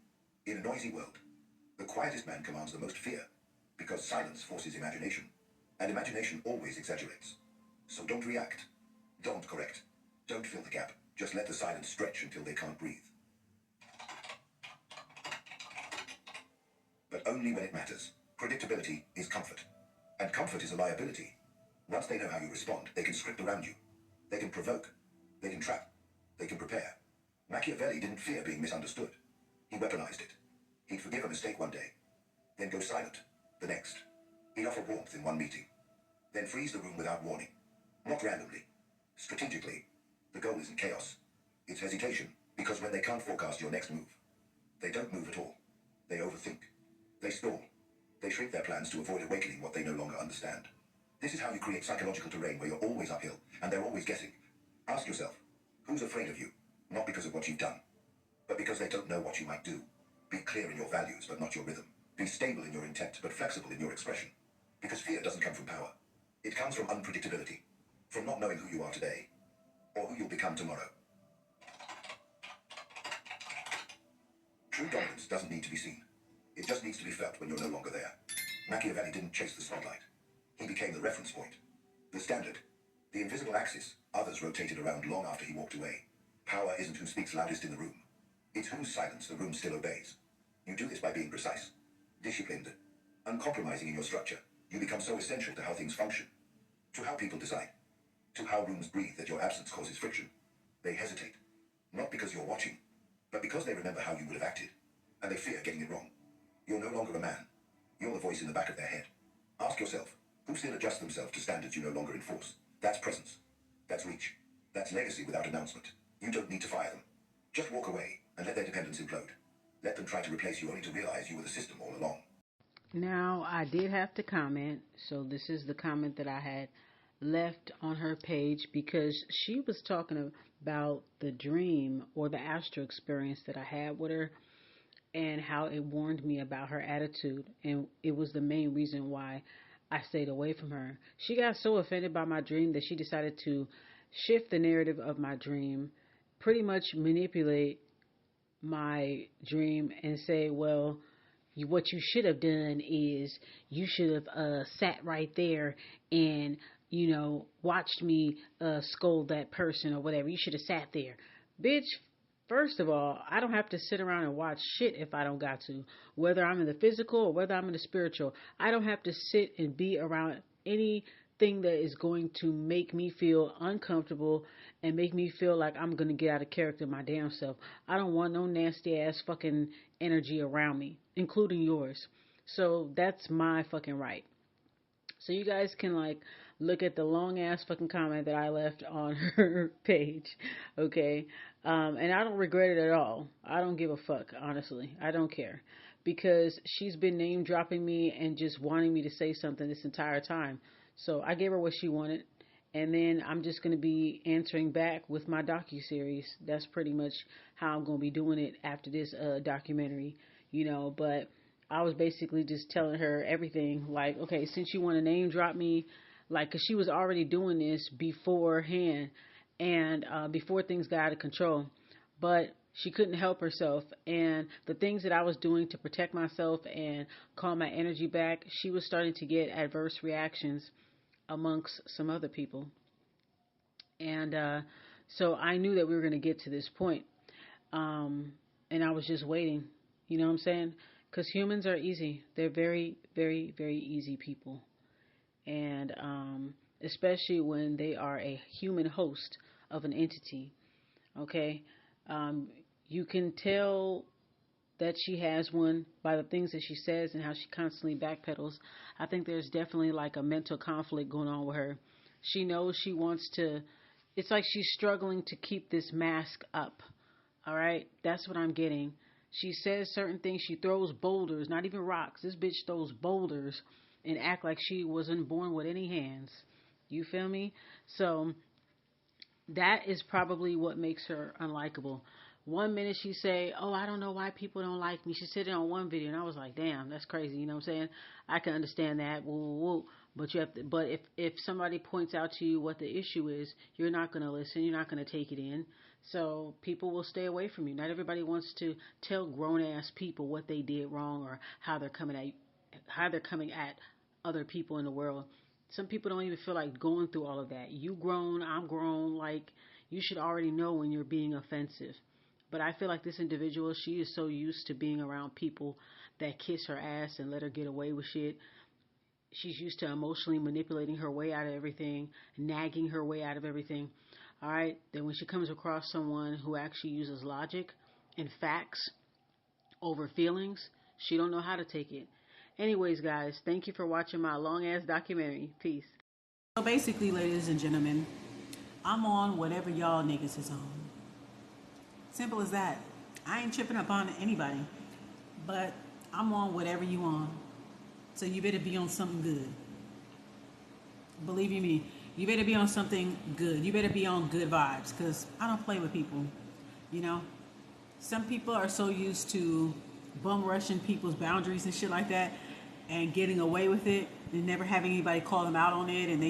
In a noisy world, the quietest man commands the most fear, because silence forces imagination, and imagination always exaggerates. So don't react, don't correct, don't fill the gap. Just let the silence stretch until they can't breathe. But only when it matters. Predictability is comfort, and comfort is a liability. Once they know how you respond, they can script around you. They can provoke, they can trap, they can prepare. Machiavelli didn't fear being misunderstood. He weaponized it. He'd forgive a mistake one day, then go silent the next. He'd offer warmth in one meeting, then freeze the room without warning. Not randomly, strategically. The goal isn't chaos, it's hesitation, because when they can't forecast your next move, they don't move at all. They overthink. They stall. They shrink their plans to avoid awakening what they no longer understand. This is how you create psychological terrain where you're always uphill, and they're always guessing. Ask yourself, who's afraid of you? Not because of what you've done, but because they don't know what you might do. Be clear in your values, but not your rhythm. Be stable in your intent, but flexible in your expression. Because fear doesn't come from power. It comes from unpredictability, from not knowing who you are today, or who you'll become tomorrow. True dominance doesn't need to be seen. It just needs to be felt when you're no longer there. Machiavelli didn't chase the spotlight. He became the reference point, the standard, the invisible axis. Others rotated around long after he walked away. Power isn't who speaks loudest in the room. It's whose silence the room still obeys. You do this by being precise, disciplined, uncompromising in your structure. You become so essential to how things function, to how people decide, to how rooms breathe that your absence causes friction. They hesitate, not because you're watching, but because they remember how you would have acted, and they fear getting it wrong. You're no longer a man. You're the voice in the back of their head. Ask yourself, who still adjusts themselves to standards you no longer enforce? That's presence. That's reach. That's legacy without announcement. You don't need to fire them. Just walk away and let their dependence implode. Let them try to replace you only to realize you were the system all along. Now, I did have to comment, so this is the comment that I had left on her page because she was talking about the dream or the astral experience that I had with her and how it warned me about her attitude, and it was the main reason why I stayed away from her. She got so offended by my dream that she decided to shift the narrative of my dream, pretty much manipulate my dream and say, well, what you should have done is you should have sat right there and, watched me scold that person or whatever. You should have sat there. Bitch, first of all, I don't have to sit around and watch shit if I don't got to. Whether I'm in the physical or whether I'm in the spiritual, I don't have to sit and be around anything that is going to make me feel uncomfortable and make me feel like I'm going to get out of character my damn self. I don't want no nasty ass fucking energy around me, including yours. So that's my fucking right. So you guys can look at the long ass fucking comment that I left on her page, okay? And I don't regret it at all. I don't give a fuck, honestly. I don't care because she's been name dropping me and just wanting me to say something this entire time. So I gave her what she wanted, and then I'm just going to be answering back with my docuseries. That's pretty much how I'm going to be doing it after this documentary, but I was basically just telling her everything, like, okay, since you want to name drop me, because she was already doing this beforehand and before things got out of control, but she couldn't help herself, and the things that I was doing to protect myself and calm my energy back, she was starting to get adverse reactions amongst some other people, and so I knew that we were going to get to this point, and I was just waiting, you know what I'm saying? Because humans are easy. They're very, very, very easy people. And especially when they are a human host of an entity, okay? You can tell that she has one by the things that she says and how she constantly backpedals. I think there's definitely a mental conflict going on with her. She knows she wants to, it's like she's struggling to keep this mask up, all right? That's what I'm getting. She says certain things. She throws boulders, not even rocks. This bitch throws boulders and act like she wasn't born with any hands. You feel me? So that is probably what makes her unlikable. One minute she say, oh, I don't know why people don't like me. She said it on one video, and I was like, damn, that's crazy. You know what I'm saying? I can understand that. Woo, woo, woo. But you have to. But if somebody points out to you what the issue is, you're not going to listen. You're not going to take it in. So people will stay away from you. Not everybody wants to tell grown-ass people what they did wrong or how they're coming at other people in the world. Some people don't even feel like going through all of that. You grown, I'm grown. You should already know when you're being offensive. But I feel like this individual, she is so used to being around people that kiss her ass and let her get away with shit. She's used to emotionally manipulating her way out of everything, nagging her way out of everything. All right, then when she comes across someone who actually uses logic and facts over feelings, she don't know how to take it. Anyways, guys, thank you for watching my long-ass documentary. Peace. So basically, ladies and gentlemen, I'm on whatever y'all niggas is on. Simple as that. I ain't tripping up on anybody, but I'm on whatever you on. So you better be on something good. Believe you me, you better be on something good. You better be on good vibes, because I don't play with people, Some people are so used to bum rushing people's boundaries and shit like that and getting away with it and never having anybody call them out on it, and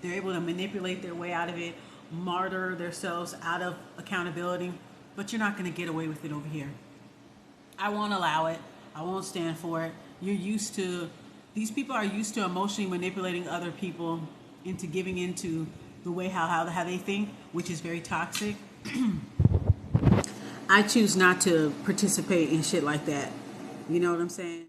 they're able to manipulate their way out of it, martyr themselves out of accountability. But you're not going to get away with it over here. I won't allow it. I won't stand for it. These people are used to emotionally manipulating other people into giving into the way how they think, which is very toxic. I choose not to participate in shit like that. You know what I'm saying?